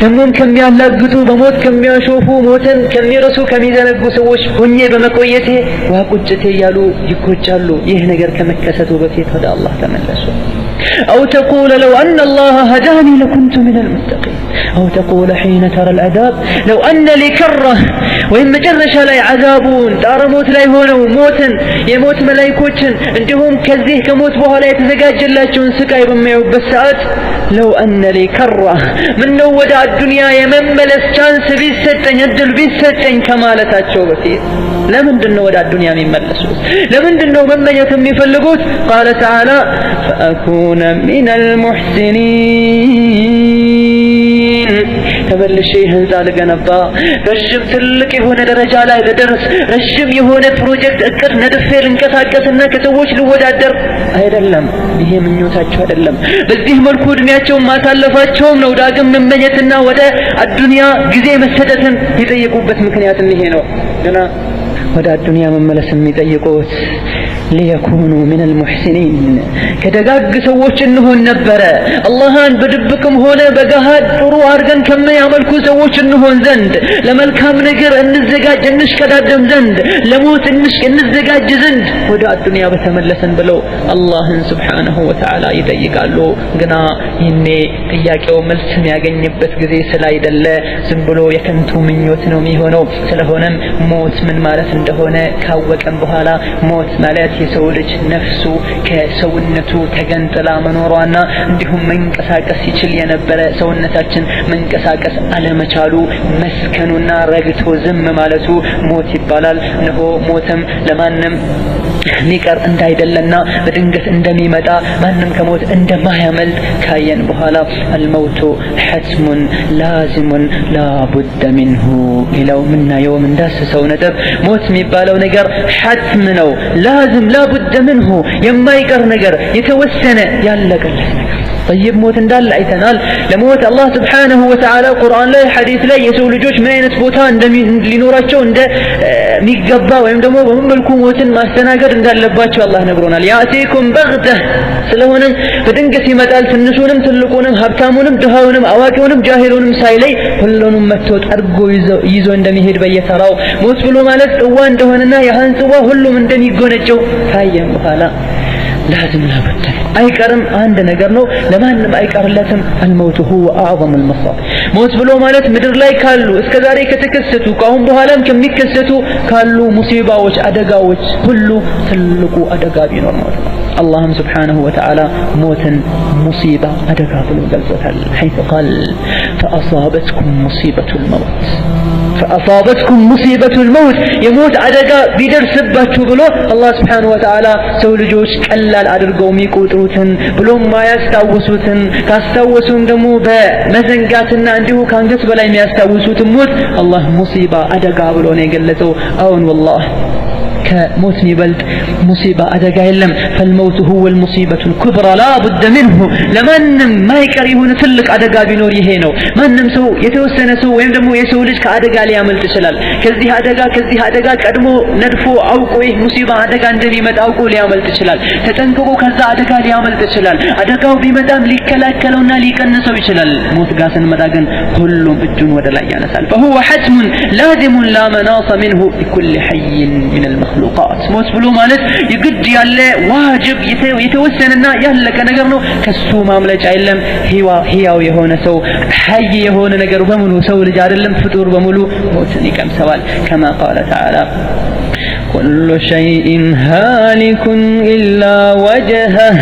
ደሞም ከሚያላግጡ በሞት ከሚያሾፉ ሞትን ከሚረሱ ከሚዘነጉ ሰዎች ሆኜ በመቆየቴ ወቁጭቴ ያሉ ይቆጫሉ። ይህ ነገር ከመከሰቱ በፊት ወደ አላህ ተመለሱ። أو تقول لو أن الله هداني لكنت من المتقين أو تقول حين ترى العذاب لو أن لي كرة وإن مجرش لا عذابون دار موت لا يهونه موتا يموت ملايكوتشن عندهم كذيه كموت بها لا يتزقاج جلاتشون سكاي بميعوا بالساعات لو أن لي كرة من نودع الدنيا يمن ملس شانس بيستن يدل بيستن كمالتاتشو بثير لمن دنو ودع الدنيا من ملسوس لمن دنو من يتم يفلقوت قال تعالى فأكون من المحسنين ተመልሼ ህንጻ ልገነባ ረጅም ትልቅ የሆነ ደረጃ ላይ ልደርስ ረጅም የሆነ ፕሮጀክት እቅድ ነድፌ ልንቀሳቀስና ከሰዎች ልወዳደር አይደለም። ይሄ ምኞታቸው አይደለም። በዚህ መልኩ እድሜያቸውን ማሳለፋቸውም ነው ዳግም መመኘትና ወደ አዱንያ ጊዜ መሰጠትን የጠየቁበት ምክንያት ይሄ ነው። ገና ወደ አዱንያ መመለስ የሚጠይቁት ليكونوا من المحسنين كدغاغ سوچ እንሆን ነበር አላህን በድብቅም ሆነ በገሃድ ጥሩ አርገን ከመያመልኩ ሰዎች እንሆን ዘንድ ለመልካም ነገር እንዘጋጅ እንሽከዳደም ዘንድ ለሞት እንዘጋጅ ዘንድ ወደ አዱንያ በተመለሰን ብለው አላህን Subhanahu Wa Ta'ala ይጠይቃሉ። ግና ይሄኔ ጥያቄው መልስ የሚያገኝበት ጊዜ ስላይደለ ዝም ብሎ የከንቱ ምኞት ነው የሚሆነው። ስለሆነም ሞት ምን ማለት እንደሆነ ካወቀን በኋላ ሞት ማለት የሰው ልጅ ነፍሱ ከሰውነቱ ተገንጥላ መኖሯና እንዲሁም መንቀሳቀስ ይችል የነበረ ሰውነታችን መንቀሳቀስ አለመቻሉ መስከኑና ረግቶ ዝም ማለቱ ሞት ይባላል። እነሆ ሞትም ለማንም ሚቀር እንዳይደለና በድንገት እንደሚመጣ ማንም ከሞት እንደማያመልጥ ካየን በኋላ الموت حتم لازم لا بد منه ሌላው ምናየው እንዳሰሰው ነጥብ ሞት የሚባለው ነገር حتم ነው لازم لا بد منه የማይቀር ነገር የተወሰነ ያለቀለት ነገር طيب موت እንዳለ አይተናል። ለሞት አላህ Subhanahu Wa Ta'ala ቁርአን ላይ ሐዲስ ላይ የሰው ልጆች ምን አይነት ቦታ ሊኖራቸው እንደሚገባ ወይም ደግሞ በምን መልኩ ሞትን ማስተናገድ እንዳለባቸው አላህ ነግሮናል። ያአቲኩም በግተህ ስለሆነ በድንገት ይመጣል። ትንሹንም ትልቁንም ሀብታሙንም ድሃውንም አዋቂውንም ጃሂሉንም ሳይለይ ሁሉንም መጥቶ ጠርጎ ይዞ እንደሚሄድ በየተራው ሞት ብሎ ማለት ጽዋ እንደሆነና ያህን ጽዋ ሁሉም እንደሚጎነጨው ካየን በኋላ لازم لا بد አይቀርም አንድ ነገር ነው ለማንም አይቀርለትም። الموت هو اعظم المصائب ሞት ብሎ ማለት ምድር ላይ ካሉ እስከዛሬ ከተከሰቱ ካሁን በኋላም ከሚከሰቱ ካሉ ሙሲባዎች አደጋዎች ሁሉ ትልቁ አደጋ ቢኖር ነው اللهم سبحانه وتعالى موتا مصيبة أدقى بلو قلبتها حيث قال فأصابتكم مصيبة الموت يموت أدقى بدر سبته بلو الله سبحانه وتعالى سول جوش كلال أدرقوا ميقوتروتن بلو ما يستوسوتن كاستوسون دمو بمزنقاتنا عنده كان قسب لا يستوسوتن موت الله مصيبة أدقى بلو نيقلتو أون والله كموت بلد مصيبة أدقى يلم فالموت هو المصيبة الكبرى لا بد منه لمن ما يكرهون تلك أدقى بنور يهينو من نمسو يتوسن سو ويمدمو يسولج كأدقى ليعمل تشلال كذي أدقى كأدمو ندفو أوقوه مصيبة أدقى عندي مد أوقو ليعمل تشلال تتنكو كذا أدقى ليعمل تشلال أدقى بمدام ليكلاكلونا ليكنسو يشلال موت قاسن مداقن كلهم بالجن ودلا يانسال فهو حتم لازم لا مناص منه بكل حي من المخلوقات موت بلو مالت يقد يالله واجب يتوسننا يهلك ነገር ነው ከሱ ማምለጫ የለም ህያው የሆነ ሰው ሐይ የሆነ ነገር በሙሉ ሰው ልጅ አይደለም ፍጡር በሙሉ ሞትን ይቀምሰዋል كما قال تعالى ኩሉ ሸይኢን ሃሊኩን ኢላ ወጅሀህ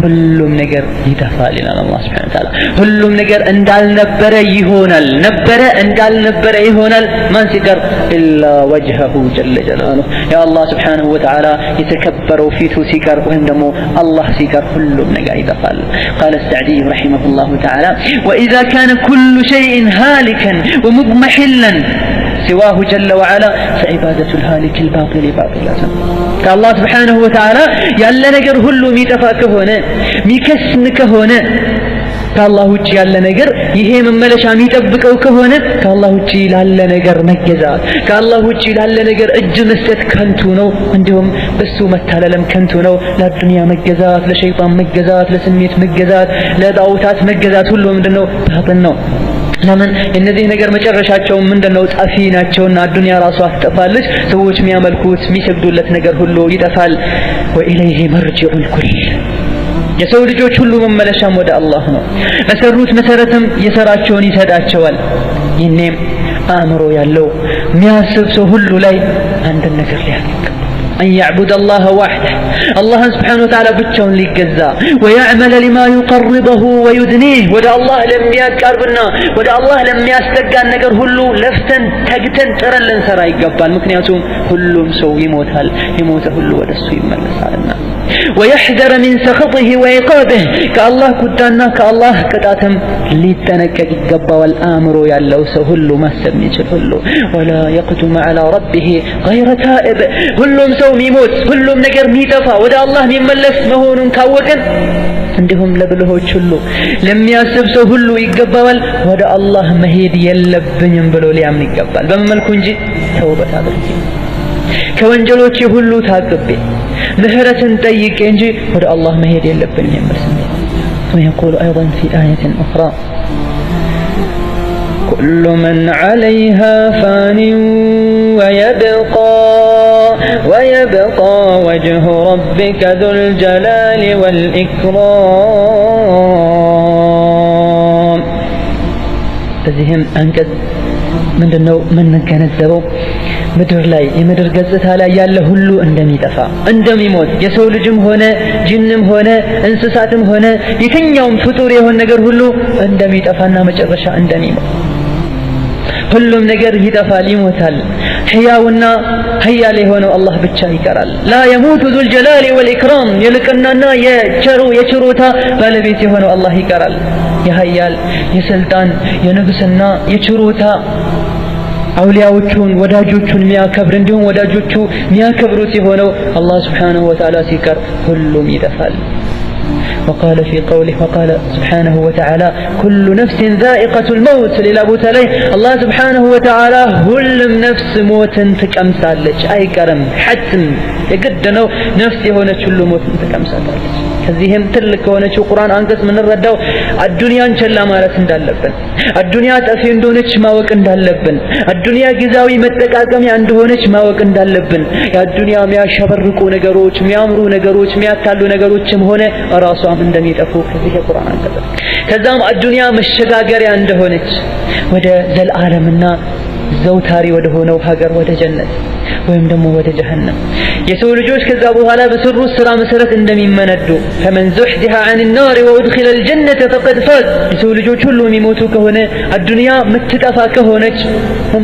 ሁሉም ነገር ይጠፋል ይላል አላህ ሱብሓነሁ ወተዓላ። ሁሉም ነገር እንዳልነበረ ይሆናል፣ ነበረ እንዳልነበረ ይሆናል። ማን ሲቀር? ኢላ ወጅሀሁ ጀለ ጀላሉሁ የአላህ ሱብሓነሁ ወተዓላ የተከበረው ፊቱ ሲቀር ወይም ደግሞ አላህ ሲቀር ሁሉም ነገር ይጠፋል። ቃለ ሰዕዲይ ረሒመሁላሁ ተዓላ ወኢዛ ካነ ኩሉ ሸይኢን ሃሊከን ወሙድመሒለን ሲዋሁ ጀለ ወዐላ ፈዒባደቱል ሃሊኪል ባጢል ባጢለቱን ከአላህ ሱብሓነሁ ወተዓላ ያለ ነገር ሁሉ የሚጠፋ ከሆነ የሚከስም ከሆነ ከአላህ ውጭ ያለ ነገር ይሄ መመለሻ የሚጠብቀው ከሆነ ከአላህ ውጭ ላለ ነገር መገዛት፣ ከአላህ ውጭ ላለ ነገር እጅ መስጠት ከንቱ ነው። እንዲሁም በሱ መታለልም ከንቱ ነው። ለዱንያ መገዛት፣ ለሸይጣን መገዛት፣ ለስሜት መገዛት፣ ለጣዖታት መገዛት ሁሉ ምንድነው? ባጢል ነው። ለምን? እነዚህ ነገር መጨረሻቸው ምንድነው? ጠፊ ናቸውና ዱንያ ራሷ ትጠፋለች። ሰዎች የሚያመልኩት የሚሰግዱለት ነገር ሁሉ ይጠፋል። ወኢለይሂ መርጂዑል ኩል የሰው ልጆች ሁሉ መመለሻም ወደ አላህ ነው። በሰሩት መሰረትም የሰራቸውን ይሰጣቸዋል። ይህኔም አእምሮ ያለው የሚያስብ ሰው ሁሉ ላይ አንድ ነገር ሊያደርግ أن يعبد الله وحده الله سبحانه وتعالى ብቻውን ሊገዛ ويعمل لما يقربه ويدنيه ወደ አላህ ለሚያቀርብና ወደ አላህ ለሚያስጠጋን ነገር ሁሉ ለፍተን ተግተን ጥረን ልንሰራ ይገባል። ምክንያቱም ሁሉም ሰው ይሞታል፣ የሞተ ሁሉ ወደሱ ይመለሳልና ويحذر من سخطه وعقابه ከአላህ ቁጣና ከአላህ ቅጣትም ሊጠነቀቅ ይገባዋል። አእምሮ ያለው ሰው ሁሉ ማሰብ የሚችል ሁሉ ولا يقدم على ربه غير تائب ሁሉም ሰው የሚሞት ሁሉም ነገር የሚጠፋ ወደ አላህ የሚመለስ መሆኑን ካወቅን እንዲሁም ለብልሆች ሁሉ ለሚያስብ ሰው ሁሉ ይገባዋል ወደ አላህ መሄድ የለብኝም ብሎ ሊያምን ይገባል። በመልኩ እንጂ ተውበት አድርጌ ከወንጀሎች ሁሉ ታቅቤ ምህረትን ጠይቄ እንጂ ወደ አላህ መሄድ የለብኝም የሚል ስሜት ويقول أيضا في آية أخرى كل من عليها فان ويبقى وجه ربك ذو الجلال والإكرام በዚህም አንቀጽ ምንድነው የምንገነዘበው? ምድር ላይ የምድር ገጽታ ላይ ያለ ሁሉ እንደሚጠፋ እንደሚሞት የሰው ልጅም ሆነ ጅንም ሆነ እንስሳትም ሆነ የትኛውም ፍጡር የሆነ ነገር ሁሉ እንደሚጠፋና መጨረሻ እንደሚሞት ሁሉም ነገር ይጠፋል፣ ይሞታል። ሕያውና ኃያል የሆነው አላህ ብቻ ይቀራል። ላ የሙቱ ዙል ጀላሊ ወልኢክራም የልቅናና የችሮታ ባለቤት የሆነው አላህ ይቀራል። የኃያል የስልጣን የንግስና የችሮታ አውሊያዎቹን ወዳጆቹን የሚያከብር እንዲሁም ወዳጆቹ የሚያከብሩት የሆነው አላህ ስብሓነሁ ወተዓላ ሲቀር ሁሉም ይጠፋል። وقال في قوله وقال سبحانه وتعالى كل نفس ذائقة الموت للابوت عليه الله سبحانه وتعالى ሁሉም ነፍስ ሞትን ትቀምሳለች፣ አይቀርም። حتم የግድነው ነፍስ የሆነች ሁሉ ሞትን ትቀምሳለች። ከዚህም ትልቅ ከሆነችው ቁርአን አንቀጽ የምንረዳው አዱንያን ቸላ ማለት እንዳለብን፣ አዱንያ ጠፊ እንደሆነች ማወቅ እንዳለብን፣ አዱንያ ጊዜያዊ መጠቃቀሚያ እንደሆነች ማወቅ እንዳለብን፣ የአዱንያ የሚያሸበርቁ ነገሮች፣ የሚያምሩ ነገሮች፣ የሚያታሉ ነገሮችም ሆነ ራሷም እንደሚጠፉ ከዚህ የቁርአን አንቀጽ ከዛም አዱንያ መሸጋገሪያ እንደሆነች ወደ ዘላለምና ዘውታሪ ወደ ሆነው ሀገር ወደ ጀነት ወይም ደግሞ ወደ ጀሃነም የሰው ልጆች ከዛ በኋላ በሰሩት ስራ መሰረት እንደሚመነዱ فمن زحزح عن النار وادخل الجنة فقد فاز የሰው ልጆች ሁሉ የሚሞቱ ከሆነ አዱንያ ምትጠፋ ከሆነች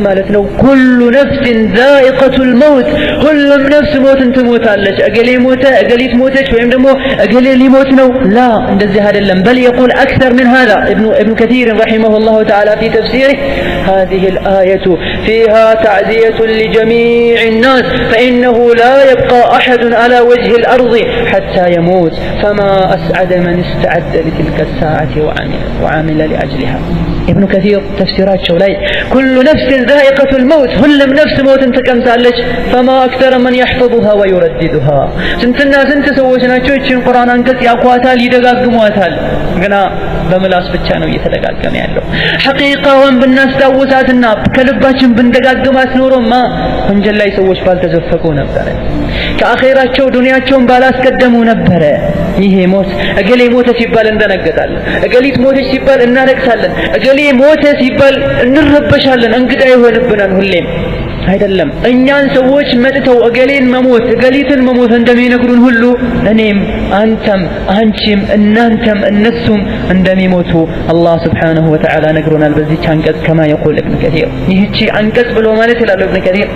ማለት ነው كل نفس ذائقة الموت ሁሉም ነፍስ ሞትን ትሞታለች። እገሌ ሞተ እገሊት ሞተች ወይም ደግሞ እገሌ ሊሞት ነው ላ እንደዚህ አይደለም። بل يقول أكثر من هذا ابن كثير رحمه الله تعالى في تفسيره هذه الآية فيها تعزية لجميع الناس فإنه لا يبقى أحد على وجه الأرض حتى يموت فما أسعد من استعد لتلك الساعة وعمل لأجلها. ابن كثير تفسيرات شولاي كل نفس ذائقة الموت ሁሉም ነፍስ ሞትን ትቀምሳለች فما أكثر من يحفظها ويرددها ስንትና ስንት ሰዎች ናቸው እቺን ቁርአን አንቀጽ ያቋታል ይደጋግሟታል፣ ግና በምላስ ብቻ ነው እየተደጋገመ ያለው። ሐቂቃውን ብናስታውሳትና ከልባችን ብንደጋግማት ኖሮማ ወንጀል ላይ ሰዎች ባልተዘፈቁ ነበር፣ ከአኺራቸው ዱንያቸውን ባላስቀደሙ ነበር። ይሄ ሞት እገሌ ሞተ ሲባል እንደነገጣለን፣ እገሊት ሞተች ሲባል እናለቅሳለን፣ እገሌ ሞተ ሲባል እንረበሻለን፣ እንግዳ ይሆንብናል ሁሌም። አይደለም። እኛን ሰዎች መጥተው እገሌን መሞት እገሊትን መሞት እንደሚነግሩን ሁሉ እኔም አንተም አንቺም እናንተም እነሱም እንደሚሞቱ አላህ ስብሓነሁ ወተዓላ ነግሮናል በዚህች አንቀጽ ከማ የቁል ኢብኑ ከሲር። ይህቺ አንቀጽ ብሎ ማለት ይላሉ ኢብኑ ከሲር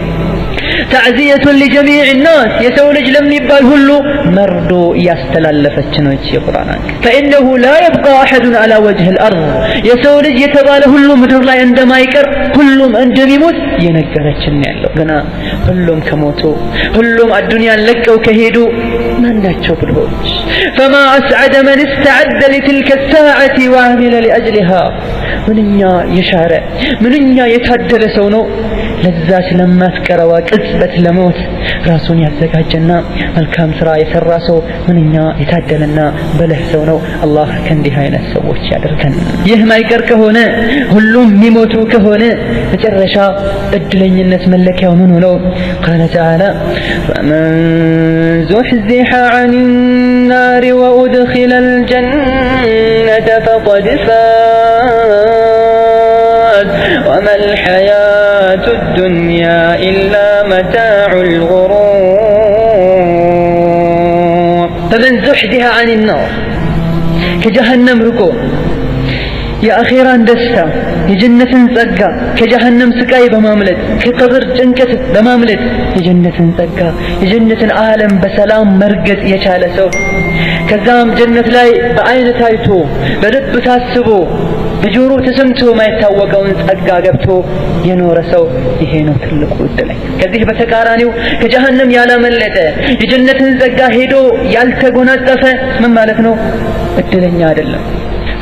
ተዕዚየቱን ሊጀሚዕ ናስ የሰው ልጅ ለሚባል ሁሉ መርዶ እያስተላለፈች ነው ይቺ የቁርአን አንቀጽ። ፈኢነሁ ላ የብቃ አሐዱን ዐላ ወጅሂል አርድ የሰው ልጅ የተባለ ሁሉ ምድር ላይ እንደማይቀር ሁሉም እንደሚሞት እየነገረችን ያለው። ገና ሁሉም ከሞቱ ሁሉም አዱንያን ለቀው ከሄዱ ማናቸው ብልሆች? ፈማ አስዐደ መን እስተዐደ ሊትልከ ሰዓቲ ወዐሚለ ሊአጅሊሃ ምንኛ የሻረ ምንኛ የታደለ ሰው ነው ለዛች ለማትቀረዋ ቅጽበት ለሞት ራሱን ያዘጋጀና መልካም ስራ የሰራ ሰው ምንኛ የታደለና በለህ ሰው ነው። አላህ ከእንዲህ አይነት ሰዎች ያደርገን። ይህ ማይቀር ከሆነ ሁሉም የሚሞቱ ከሆነ መጨረሻ እድለኝነት መለኪያው ምን ነው? ቃለ ተዓላ ፈመን ዙሕዚሐ ዐኒ ናሪ ወኡድኺለል ጀነተ ፈቀድ ፋዝ ወመል ሐያቱ ዱንያ ኢላ መታዑል ጉሩር። ፈመን ዙሕዚሐ ዐኒ ናር ከጀሃነም ርቆ የአኼራን ደስታ የጀነትን ጸጋ ከጀሃነም ስቃይ በማምለጥ ከቀብር ጭንቀት በማምለጥ የጀነትን ጸጋ የጀነትን ዓለም በሰላም መርገጥ የቻለ ሰው ከዛም ጀነት ላይ በአይን ታይቶ በልብ ታስቦ በጆሮ ተሰምቶ ማይታወቀውን ጸጋ ገብቶ የኖረ ሰው ይሄ ነው ትልቁ እድለኛ። ከዚህ በተቃራኒው ከጀሃነም ያላመለጠ የጀነትን ጸጋ ሄዶ ያልተጎናጸፈ ምን ማለት ነው? እድለኛ አይደለም።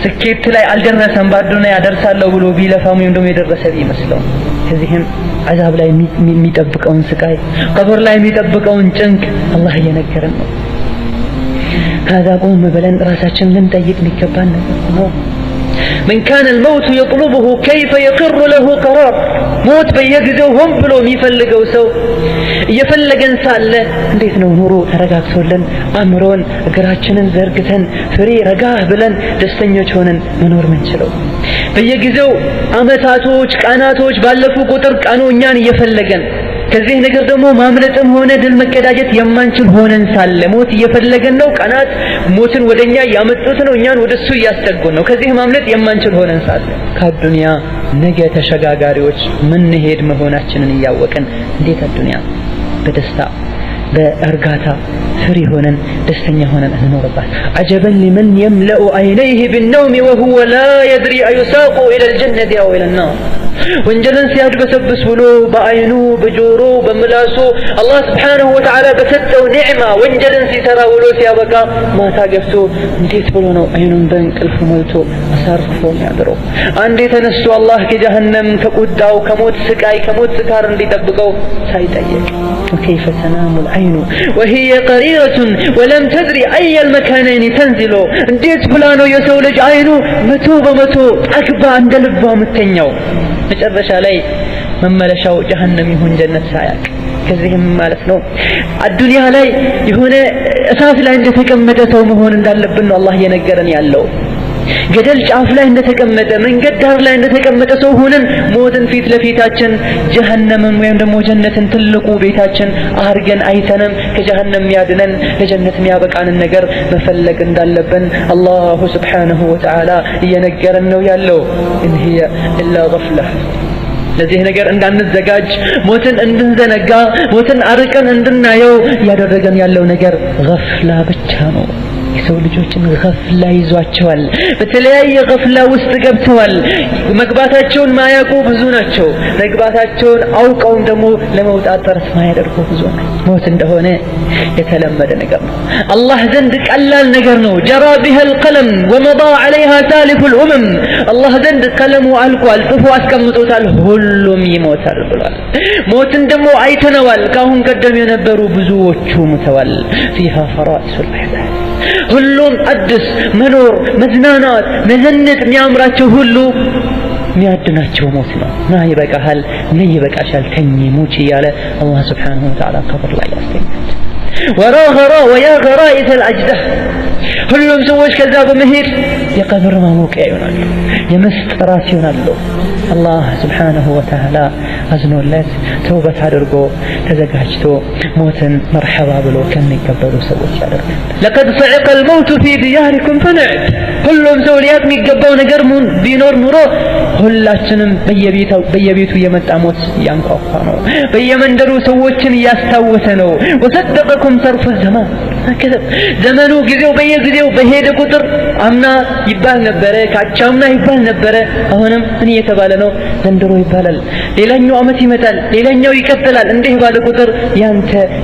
ስኬት ላይ አልደረሰም። በአዱንያ ያደርሳለሁ ብሎ ቢለፋም ወይም ደግሞ የደረሰ ቢመስለው ከዚህም አዛብ ላይ የሚጠብቀውን ስቃይ ቀብር ላይ የሚጠብቀውን ጭንቅ አላህ እየነገረን ነው። هذا قوم بلن راساችን ልንጠይቅ የሚገባን ነገር ነው። من كان الموت يطلبه كيف يقر له قرار موت በየጊዜው ሆን ብሎ የሚፈልገው ሰው እየፈለገን ሳለ እንዴት ነው ኑሮ ተረጋግቶልን አምሮን እግራችንን ዘርግተን ፍሬ ረጋ ብለን ደስተኞች ሆነን መኖር ምንችለው? በየጊዜው አመታቶች ቀናቶች ባለፉ ቁጥር ቀኑ እኛን እየፈለገን ከዚህ ነገር ደግሞ ማምለጥም ሆነ ድል መቀዳጀት የማንችል ሆነን ሳለ ሞት እየፈለገን ነው። ቀናት ሞትን ወደኛ ያመጡት ነው፣ እኛን ወደሱ እያስጠጉን ነው። ከዚህ ማምለጥ የማንችል ሆነን ሳለ ከአዱንያ ነገ ተሸጋጋሪዎች ምን ሄድ መሆናችንን እያወቅን እንዴት አዱንያ በደስታ በእርጋታ ፍሪ ሆነን ደስተኛ ሆነን እንኖርባት? አጀበን ሊመን የምለኡ አይነይህ ቢነውም ወሁወ ላ የድሪ አዩሳቁ ኢለል ጀነቲ አው ኢለል ናር ወንጀልን ሲያድበሰብስ ብሎ በአይኑ በጆሮ በምላሱ አላህ ስብሓንሁ ወተዓላ በሰጠው ኒዕማ ወንጀልን ሲሰራ ውሎ ሲያበቃ ማታ ገብቶ እንዴት ብሎ ነው አይኑን በእንቅልፍ ሞልቶ አሳርፎ የሚያድረው? አንዴ ተነስቶ አላህ ከጀሃነም ከቁጣው ከሞት ስቃይ ከሞት ስካር እንዲጠብቀው ሳይጠየቅ وكيف تنام العين وهي قريرة ولم تدري أي المكانين تنزل እንዴት ብላ ነው የሰው ልጅ አይኑ መቶ በመቶ አክባ እንደ ልቧ የምተኛው መጨረሻ ላይ መመለሻው ጀሃነም ይሁን ጀነት ሳያቅ? ከዚህም ማለት ነው አዱንያ ላይ የሆነ እሳት ላይ እንደተቀመጠ ሰው መሆን እንዳለብን ነው አላህ እየነገረን ያለው። ገደል ጫፍ ላይ እንደተቀመጠ መንገድ ዳር ላይ እንደተቀመጠ ሰው ሆነን ሞትን ፊት ለፊታችን ጀሃነምን ወይም ደግሞ ጀነትን ትልቁ ቤታችን አርገን አይተንም ከጀሃነም ያድነን ለጀነት የሚያበቃንን ነገር መፈለግ እንዳለብን አላሁ ስብሓነሁ ወተዓላ እየነገረን ነው ያለው። ኢን ሂየ ኢላ ገፍላ ለዚህ ነገር እንዳንዘጋጅ ሞትን እንድንዘነጋ ሞትን አርቀን እንድናየው ያደረገን ያለው ነገር ገፍላ ብቻ ነው። የሰው ልጆችን ገፍላ ይዟቸዋል። በተለያየ ገፍላ ውስጥ ገብተዋል። መግባታቸውን ማያውቁ ብዙ ናቸው። መግባታቸውን አውቀውም ደግሞ ለመውጣት ጥረት ማያደርጉ ብዙ ናቸው። ሞት እንደሆነ የተለመደ ነገር ነው። አላህ ዘንድ ቀላል ነገር ነው። ጀራ ቢሀል ቀለም ወመዳ ዐለይሃ ሳሊፉል ኡመም አላህ ዘንድ ቀለሙ አልቋል፣ ጽፎ አስቀምጦታል። ሁሉም ይሞታል ብሏል። ሞትን ደግሞ አይተነዋል። ካሁን ቀደም የነበሩ ብዙዎቹ ሞተዋል። ፊሃ ፈራኢሱል አህዳት ሁሉም አዲስ መኖር መዝናናት መዘነጥ የሚያምራቸው ሁሉ የሚያድናቸው ሞት ነው። ና ይበቃሃል፣ ነይ ይበቃሻል፣ ተኚ ሙቺ እያለ አላህ ስብሓንሁ ወተዓላ ቀብር ላይ ያስተኛል። ወራ ገራ ወያ ገራኢት አልአጅዳህ ሁሉም ሰዎች ከዛ በመሄድ የቀብር ማሞቂያ ይሆናሉ፣ የመስጠራት ይሆናሉ። አላህ ስብሓንሁ ወተዓላ አዝኖለት ተውበት አድርጎ ተዘጋጅቶ ሞትን መርሐባ ብሎ ከሚቀበሉ ሰዎች ያደርጋል። ለቀድ ሰዐቀ الموت في دياركم فنعد ሁሉም ሰው ሊያቅ የሚገባው ነገር ቢኖር ኑሮ ሁላችንም በየቤቱ የመጣ ሞት ያንኳኳ ነው። በየመንደሩ ሰዎችን ያስታወሰ ነው። ወሰደቀኩም ተርፉ ዘማን ዘመኑ ጊዜው በየጊዜው በሄደ ቁጥር አምና ይባል ነበረ፣ ካቻምና ይባል ነበረ፣ አሁንም ምን እየተባለ ነው? ዘንድሮ ይባላል። ሌላኛው አመት ይመጣል፣ ሌላኛው ይቀጥላል። እንዲህ ባለ ቁጥር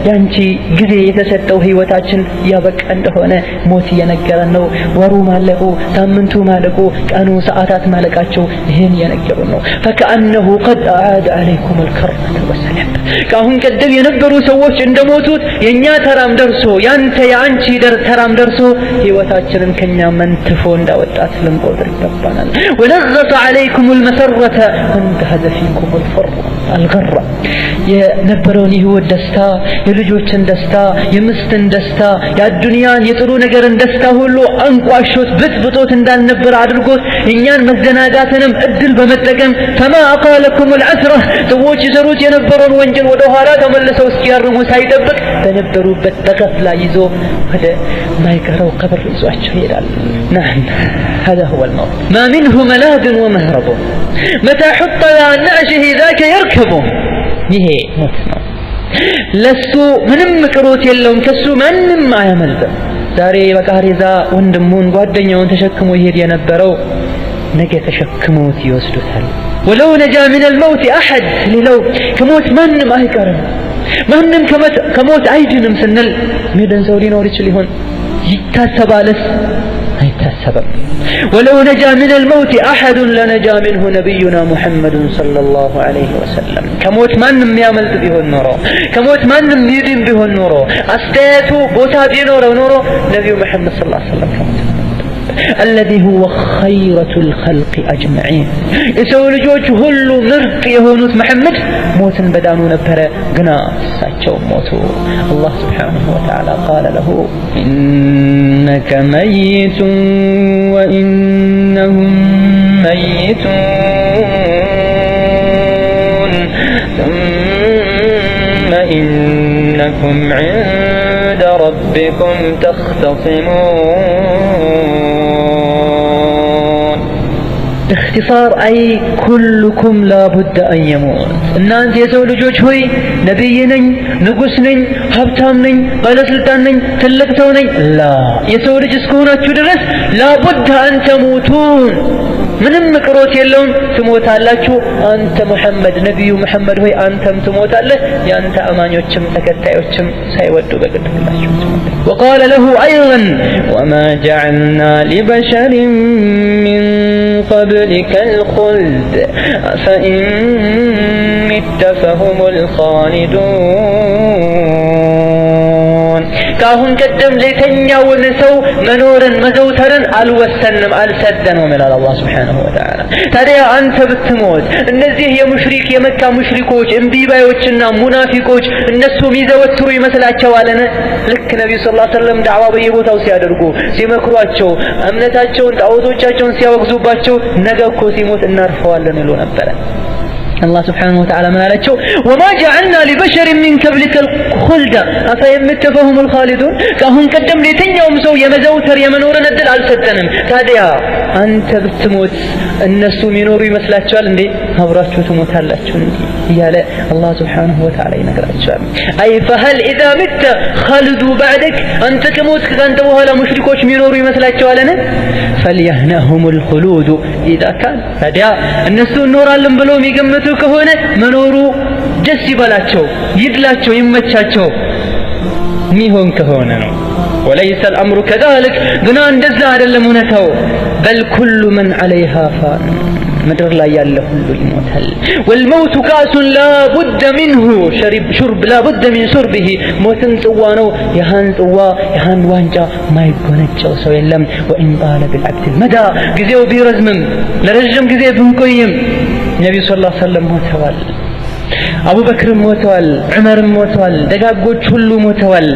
ያንቺ ጊዜ የተሰጠው ህይወታችን ያበቃ እንደሆነ ሞት እየነገረን ነው። ወሩ ማለቁ፣ ሳምንቱ ማለቁ፣ ቀኑ ሰዓታት ማለቃቸው ይሄን እየነገሩን ነው። فكأنه قد أعاد عليكم الكرة والسلام ካሁን ቀደም የነበሩ ሰዎች እንደሞቱት የኛ ተራም ደርሶ ያንተ ያንቺ ተራም ደርሶ ህይወታችንን ከኛ መንትፎ እንዳወጣት ልንቆጥር ይገባናል። ولذت عليكم المسرة وانتهز فيكم الغرة የነበረውን የህይወት ደስታ፣ የልጆችን ደስታ፣ የምስትን ደስታ፣ የዱንያን የጥሩ ነገርን ደስታ ሁሉ አንቋሾት ብጥብጦት እንዳልነበር አድርጎት እኛን መዘናጋትንም እድል በመጠቀም فما أقالكم العسرة ሰዎች ይሰሩት የነበረውን ወንጀል ወደ ኋላ ተመልሰው እስኪያርሙ ሳይጠብቅ በነበሩበት ተከፍላ ይዞ ወደ ማይቀረው ቀብር ይዟቸው ይሄዳል። نعم هذا هو الموت ما منه ملاذ ومهرب متى حط على نعشه ذاك يركبه ይሄ ሞት ነው። ለሱ ምንም ቅሮት የለውም፣ ከሱ ማንም አያመልጥም። ዛሬ በቃሪዛ ወንድሙን ጓደኛውን ተሸክሞ ይሄድ የነበረው ነገ ተሸክሞት ይወስዱታል። ولو نجا من الموت احد ሊለው ከሞት ማንም አይቀርም፣ ማንም ከሞት አይድንም ስንል ሚደን ሰው ሊኖር ይችል ይሆን? ይታሰባልስ? አይታሰብም። ولو نجا من الموت احد لنجا منه نبينا محمد صلى الله عليه وسلم ከሞት ማንም ያመልጥ ቢሆን ኖሮ፣ ከሞት ማንም ይድን ቢሆን ኖሮ፣ አስተያየቱ ቦታ ቢኖረው ኖሮ ነብዩ መሐመድ صلى الله عليه وسلم الذي هو خيرة الخلق أجمعين የሰው ልጆች ሁሉ ምርጥ የሆኑት መሐመድ ሞትን በዳኑ ነበረ፣ ግና እሳቸው ሞቱ። አላህ سبحانه وتعالى قال له إنك ميت وإنهم ميتون ثم إنكم عند ربكم تختصمون. باختصار أي كلكم لا بد أن يموت. እናንተ የሰው ልጆች ሆይ ነብይ ነኝ፣ ንጉስ ነኝ፣ ሀብታም ነኝ፣ ባለስልጣን ነኝ፣ ትልቅ ሰው ነኝ ላ የሰው ልጅ እስከሆናችሁ ድረስ لا بد أن تموتون ምንም ቅሮት የለውም፣ ትሞታላችሁ። አንተ ሙሐመድ ነብዩ ሙሐመድ ሆይ አንተም ትሞታለህ፣ ያንተ አማኞችም ተከታዮችም ሳይወዱ በግድላችሁ። وقال له أيضا وما جعلنا لبشر من قبلك الخلد فإن مت فهم الخالدون ካሁን ቀደም ለተኛውን ሰው መኖርን መዘውተርን አልወሰንም አልሰደንም ይላል አላህ Subhanahu Wa Ta'ala። ታዲያ አንተ ብትሞት እነዚህ የመካ ሙሽሪኮች እምቢባዮችና ሙናፊቆች እነሱ የሚዘወትሩ ይመስላቸዋልን? ልክ ነብዩ ሰለላሁ ዐለይሂ ወሰለም ዳዕዋ በየቦታው ሲያደርጉ ሲመክሯቸው እምነታቸውን ጣዖቶቻቸውን ሲያወግዙባቸው ነገ እኮ ሲሞት እናርፈዋለን ይሉ ነበር። الله سبحانه وتعالى ما قالته وما جعلنا لبشر من قبلك الخلد أفيمت فهم الخالدون كهم قدم لتنيوم سو يمزوتر يمنورن الدل አልሰጠንም። ታዲያ አንተ ብትሞት እነሱ የሚኖሩ ይመስላችኋል እንዴ? አብራችሁ ትሞታላችሁ እንዴ እያለ አላህ سبحانه وتعالى ይነግራቸዋል። أي فهل إذا مت خلدوا بعدك አንተ ከሞት ካንተ በኋላ ሙሽሪኮች የሚኖሩ ይመስላችኋልን? فليهنهم الخلود إذا كان ታዲያ እነሱ እንኖራለን ብለው የሚገምቱ ከሆነ መኖሩ ደስ ይበላቸው፣ ይድላቸው፣ ይመቻቸው ሚሆን ከሆነ ነው። وليس الأمر كذلك ግን እንደዛ አይደለም እውነታው። بل كل من عليها فان ምድር ላይ ያለ ሁሉ ይሞታል። والموت كاس لا بد منه شرب لا بد من شربه ሞትን ጽዋ ነው፣ ያሃን ጽዋ ያሃን ዋንጫ ማይጎነጨው ሰው የለም። وإن طال بالعبد المدى ጊዜው ቢረዝምም ለረጅም ጊዜ ብንቆይም ነብዩ ሰለላሁ ዐለይሂ ወሰለም ሞተዋል፣ አቡበክርም ሞተዋል፣ ዑመርም ሞተዋል፣ ደጋጎች ሁሉ ሞተዋል።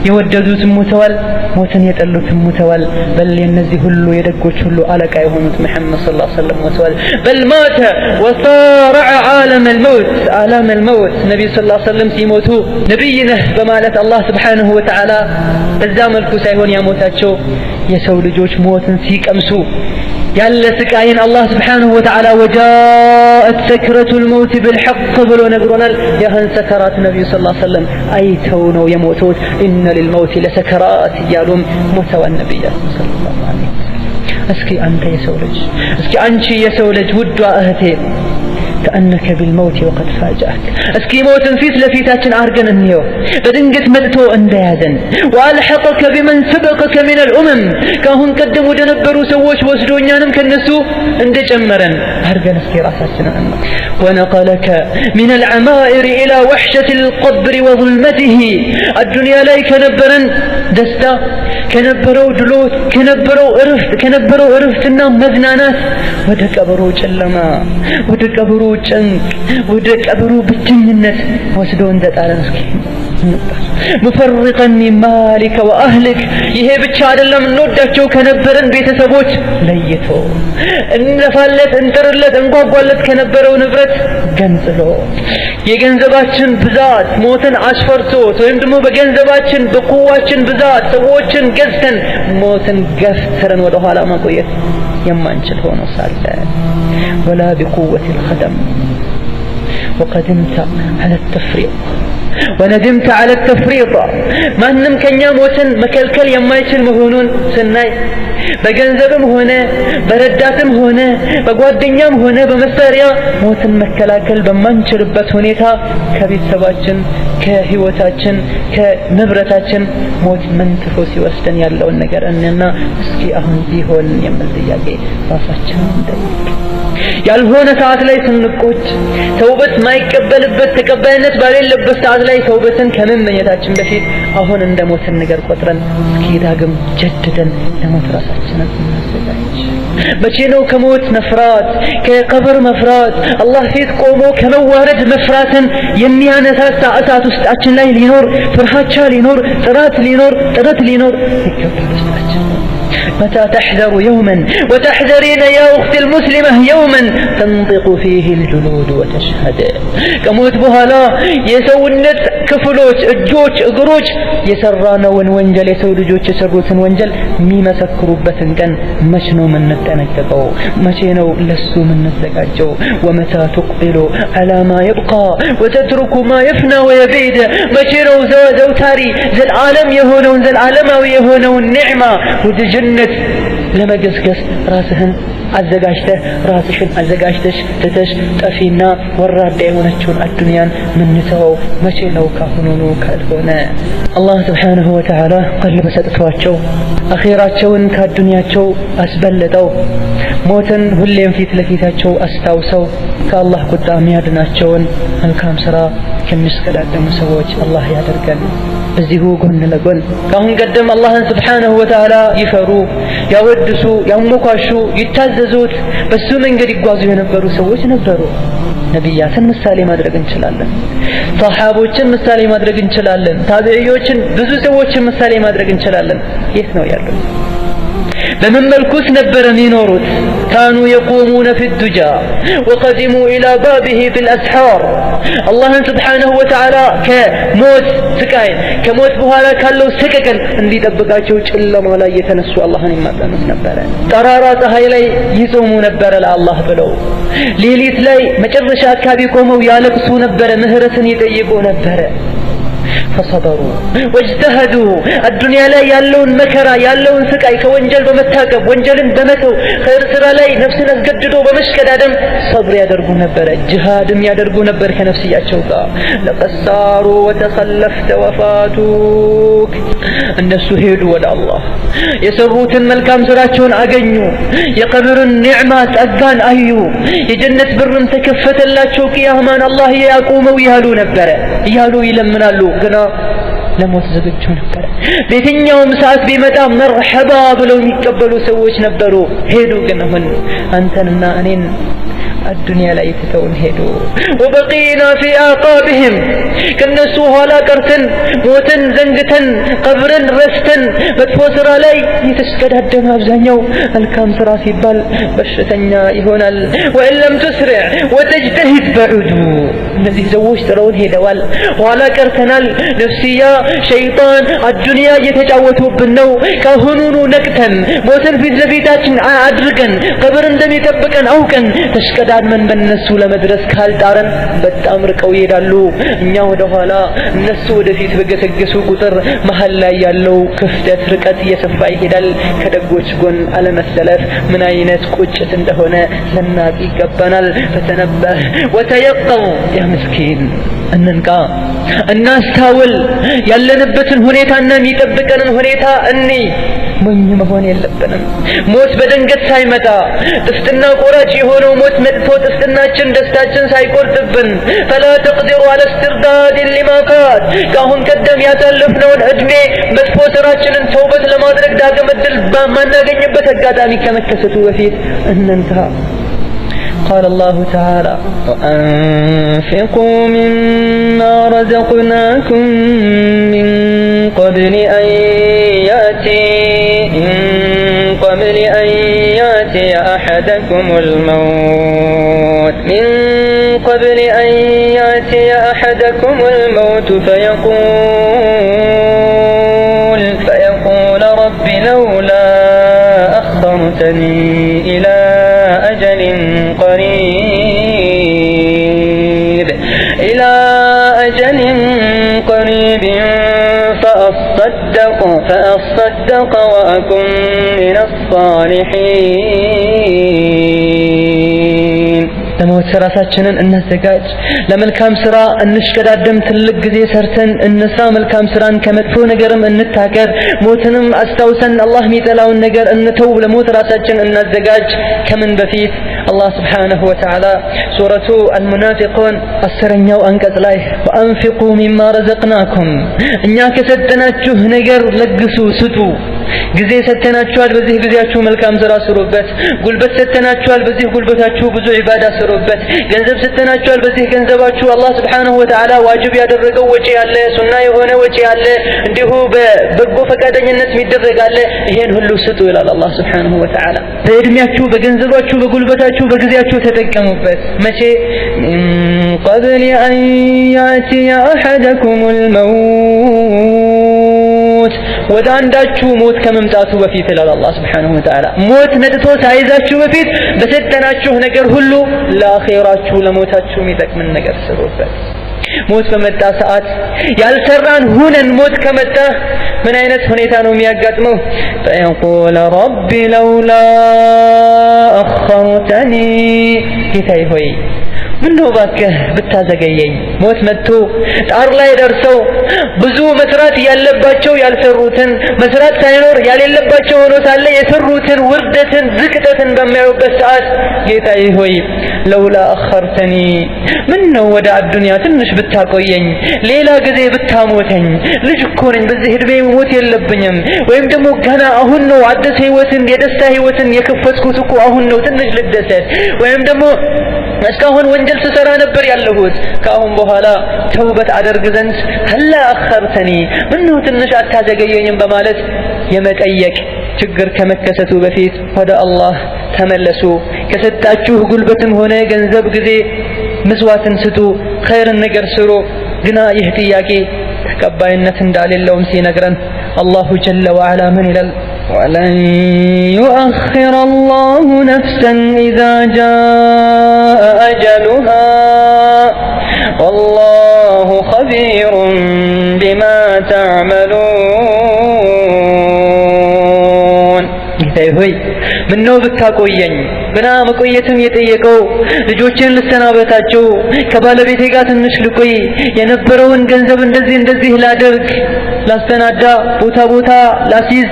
የወደዱትም ሞተዋል፣ ሞትን የጠሉትም ሞተዋል። በል የነዚህ ሁሉ የደጎች ሁሉ አለቃ የሆኑት መሐመድ ሰለላሁ ዐለይሂ ወሰለም ሞተዋል። በል ማተ ወሳረዐ ዓለም አልመውት ነቢዩ ሰለላሁ ዐለይሂ ወሰለም ሲሞቱ ነቢይ ነህ በማለት አላህ ሱብሓነሁ ወተዓላ በዛ መልኩ ሳይሆን ያሞታቸው የሰው ልጆች ሞትን ሲቀምሱ ያለ ስቃይን አላህ ሱብሓነሁ ወተዓላ ወጃአት ሰክረቱል መውት ቢልሐቅ ብሎ ነግሮናል። ያህን ሰከራት ነቢዩ ሰለላሁ ዐለይሂ ወሰለም አይተው ነው የሞቱት። ኢነ ሊልመውት ለሰከራት እያሉም ሞተዋል ነቢያችን ሰለላሁ ዐለይሂ ወሰለም። እስኪ አንተ የሰው ልጅ፣ እስኪ አንቺ የሰው ልጅ ውዷ እህቴ كأنك بالموت وقد فاجأك እስኪ ሞትን ፊት ለፊታችን አርገን እንየው በድንገት መጥቶ እንደያዘን ወአልሐቀከ ቢመን ሰበቀከ من الأمم ካሁን ቀደም ወደ ነበሩ ሰዎች ወስዶኛንም ከነሱ እንደጨመረን አርገን እስኪ ራሳችንን ونقلك من العمائر إلى وحشة القبر وظلمته الدنيا ላይ ከነበረን ደስታ ከነበረው ድሎት ከነበረው እረፍትና መዝናናት ወደ ቀብሩ ጨለማ ወደ ቀብሩ ጭንቅ ወደ ቀብሩ ብቸኝነት ወስዶ እንደጣለን እስኪ مفرقا من مالك وأهلك ይሄ ብቻ አይደለም እንወዳቸው ከነበረን ቤተሰቦች ለይቶ እንፋለት እንጥርለት እንጓጓለት ከነበረው ንብረት ገንጥሎ የገንዘባችን ብዛት ሞትን አስፈርቶት ወይም ደግሞ በገንዘባችን በቁዋችን ብዛት ሰዎችን ገዝተን ሞትን ገፍትረን ወደ ኋላ ማቆየት የማንችል ሆኖ ሳለ ولا بقوة القدم وقدمت على التفريط وندمت على التفريط ማንም ከኛ ሞትን መከልከል የማይችል መሆኑን ስናይ በገንዘብም ሆነ በረዳትም ሆነ በጓደኛም ሆነ በመሳሪያ ሞትን መከላከል በማንችልበት ሁኔታ ከቤተሰባችን ከህይወታችን ከንብረታችን ሞት መንትፎ ሲወስደን ያለውን ነገር እንና እስኪ አሁን ቢሆን የምን ጥያቄ ራሳችንን እንጠይቅ። ያልሆነ ሰዓት ላይ ስንቆጭ ተውበት ማይቀበልበት ተቀባይነት ባሌለበት ሰዓት ላይ ተውበትን ከመመኘታችን በፊት አሁን እንደ ሞትን ነገር ቆጥረን እስኪ ዳግም ጀድደን ለሞት ራሳችንን እናዘጋጅ። መቼ ነው ከሞት መፍራት ከቀብር መፍራት አላህ ፊት ቆሞ ከመዋረድ መፍራትን የሚያነሳሳ እሳት ውስጣችን ላይ ሊኖር ፍርሃቻ ሊኖር ጥረት ሊኖር ይገባል ውስጣችን። متى تحذر يوما وتحذرين يا أخت المسلمة يوما تنطق فيه الجلود وتشهد كموت بهلا يسونت كفلوش እጆች እግሮች የሰራነውን ወንጀል የሰው ልጆች የሰሩትን ወንጀል የሚመሰክሩበት ቀን መቼ ነው የምንጠነቀቀው? መቼ ነው ለሱ የምንዘጋጀው? ومتى تقبل على ما يبقى وتترك ما يفنى ويبيد መቼ ነው ዘውታሪ ዘላለም የሆነውን ዘላለማዊ የሆነውን ኒዕማ ወደ ጀነት ለመገስገስ ራስህን አዘጋጅተሽ ትተሽ ጠፊና ወራዳ የሆነችውን አዱንያን ምንተው መቼ ነው? ካሁኑ ካልሆነ አላህ Subhanahu Wa Ta'ala ቀልብ ሰጥቷቸው አኺራቸውን ከአዱንያቸው አስበለጠው ሞትን ሁሌም ፊት ለፊታቸው አስታውሰው ከአላህ ቁጣ የሚያድናቸውን መልካም ስራ ከሚስቀዳደሙ ሰዎች አላህ ያደርገን። እዚሁ ጎን ለጎን ካሁን ቀደም አላህን Subhanahu Wa Ta'ala ይፈሩ ያወድሱ ያሞካሹ ይታዘዙት በሱ መንገድ ይጓዙ የነበሩ ሰዎች ነበሩ። ነቢያትን ምሳሌ ማድረግ እንችላለን፣ ሰሃቦችን ምሳሌ ማድረግ እንችላለን፣ ታቢዒዎችን ብዙ ሰዎችን ምሳሌ ማድረግ እንችላለን። የት ነው ያሉት? በምን መልኩስ ነበር የሚኖሩት? كانوا يقومون في الدجى وقدموا إلى بابه في الأسحار አላህን Subhanahu Wa Ta'ala ከሞት ስቃይ ከሞት በኋላ ካለው ሰቀቀን እንዲጠብቃቸው ጨለማ ላይ የተነሱ አላህን ይማጸኑት ነበር። ጠራራ ፀሐይ ላይ ይጾሙ ነበር ለአላህ ብለው። ሌሊት ላይ መጨረሻ አካባቢ ቆመው ያለቅሱ ነበር፣ ምህረትን ይጠይቁ ነበር። فصبروا واجتهدوا الدنيا لا ያለውን መከራ ያለውን ስቃይ ከወንጀል በመታቀብ ወንጀልን በመተው ኸይር ስራ ላይ ነፍስን አስገድዶ በመሽቀዳደም ሰብር ያደርጉ ነበር፣ ጂሃድም ያደርጉ ነበር ከነፍስያቸው ጋር። ለቀሳሩ ወተخلفت وفاتوك እነሱ ሄዱ ወደ አላህ የሰሩትን መልካም ስራቸውን አገኙ፣ የቀብርን ኒዕማ ጸጋን አዩ፣ የጀነት በርም ተከፈተላቸው። ቂያማን አላህ ያቆመው እያሉ ይለምናሉ። ግና ለሞት ዝግጁ ነበር። በየትኛውም ሰዓት ቢመጣ መርሐባ ብለው የሚቀበሉ ሰዎች ነበሩ። ሄዱ ግን አሁን አንተንና እኔን الدنيا لا يتتون هدو وبقينا في آقابهم كالنسو هلا كرتن موتن زنجتن قبرن رستن بتفوسر علي يتسكد الدم أبزانيو الكام سراسي بال بشتنيا يهونال وإن لم تسرع وتجتهد بعدو الذي زوج ترون هدوال ولا كرتنال نفسيا شيطان الدنيا يتجاوتوا بالنو كهنونو نكتن موتن في زبيتاتن عادرقن قبرن دم يتبقن أوكن تشكدان من بالنسو لمدرس كالدارن بتأمر قوي دالو إنيا ودهالا النسو ودفيت بقسقسو قطر محلا يالو كفتت ركت يسفاي هدال كدقوش قن على مسلف من عينات قوشة دهونا لناك يقبنال فتنبه وتيقظ يا مسكين أننكا الناس تاول يلنبتن هنيتا نمي تبقن هنيتا أني من يمهون يلبنن موت بدنقت سايمتا تستنا قراجي هونو موت مدفو تستنا چن دستاچن سايقورتبن فلا تقدر على استرداد لما فات كاهم قدم ياتلفنون أدمي مدفو سراچنن توبت لما درك داقم الدل ما ناقن يبت القادامي كمكستو وفيت أننتا قال الله تعالى وأنفقوا مما رزقناكم من قبل أن يأتي أحدكم الموت فيقول رب لولا أخرتني إلى أجل قريب فأصدق وأكن من الصالحين لموت سراساتنا النزقاج لملكام سرا النشكدادم تلق زي سرتن النسا ملكام سران كمدفو نقرم النتاكر موتنم أستوسن الله ميتلاو النقر النتوب لموت راساتنا النزقاج كمن بفيت الله سبحانه وتعالى سورة المنافقون السرنيو أنكت لاي وأنفقوا مما رزقناكم إنياك ستناتشوه نقر لقسو ستو ጊዜ ሰተናችኋል በዚህ ጊዜያችሁ መልካም ስራ ስሩበት ጉልበት ሰተናችኋል በዚህ ጉልበታችሁ ብዙ ዒባዳ ስሩበት ገንዘብ ሰተናችኋል በዚህ ገንዘባችሁ አላህ Subhanahu Wa Ta'ala ዋጅብ ያደረገው ወጪ ያለ ሱና የሆነ ወጪ ያለ እንዲሁ በበጎ ፈቃደኝነት የሚደረግ አለ ይሄን ሁሉ ስጡ ይላል አላህ Subhanahu Wa Ta'ala በእድሜያችሁ በገንዘባችሁ በጉልበታችሁ በጊዜያችሁ ተጠቀሙበት መቼ قبل أن يأتي أحدكم الموت ወደ አንዳችሁ ሞት ከመምጣቱ በፊት ይላል አላህ Subhanahu Wa Ta'ala ሞት መጥቶ ሳይዛችሁ በፊት በሰጠናችሁ ነገር ሁሉ ለአኺራችሁ ለሞታችሁ የሚጠቅምን ነገር ስሩበት ሞት በመጣ ሰዓት ያልሰራን ሁነን ሞት ከመጣ ምን አይነት ሁኔታ ነው የሚያጋጥመው فيقول رب لولا أخرتني ጌታዬ ሆይ ምነው ባከህ ብታዘገየኝ ሞት መጥቶ ጣር ላይ ደርሰው ብዙ መስራት ያለባቸው ያልሰሩትን መስራት ሳይኖር ያሌለባቸው ሆኖ ሳለ የሰሩትን ውርደትን ዝቅጠትን በሚያዩበት ሰዓት ጌታዬ ሆይ ለውላ አخرተኒ ምነው ወደ አዱንያ ትንሽ ብታቆየኝ ሌላ ጊዜ ብታሞተኝ ልጅ እኮ ነኝ በዚህ እድሜ ሞት የለብኝም ወይም ደግሞ ገና አሁን ነው አዲስ ህይወትን የደስታ ህይወትን የከፈትኩት እኮ አሁን ነው ትንሽ ልደሰት ወይም ደግሞ እስካሁን ወንጀል ስሰራ ነበር ያለሁት ካሁን በኋላ ተውበት አደርግ ዘንድ هل أخرتني ምነው ትንሽ አታዘገየኝም በማለት የመጠየቅ ችግር ከመከሰቱ በፊት ወደ አላህ ተመለሱ ከሰጣችሁ ጉልበትም ሆነ ገንዘብ ጊዜ መስዋዕትን ስጡ ኸይርን ነገር ስሩ ግና ይህ ጥያቄ ተቀባይነት እንዳሌለውም ሲነግረን አላሁ ጀለ ወዐላ ምን ይላል ولن يؤخر الله نفسا إذا جاء أجلها والله خبير بما تعملون ሆይ ምነው ብታቆየኝ ብና መቆየትም የጠየቀው ልጆችን ልሰናበታቸው ከባለቤቴ ጋር ትንሽ ልቆይ የነበረውን ገንዘብ እንደዚህ ላደርግ ላስተናዳ ቦታ ላሲዝ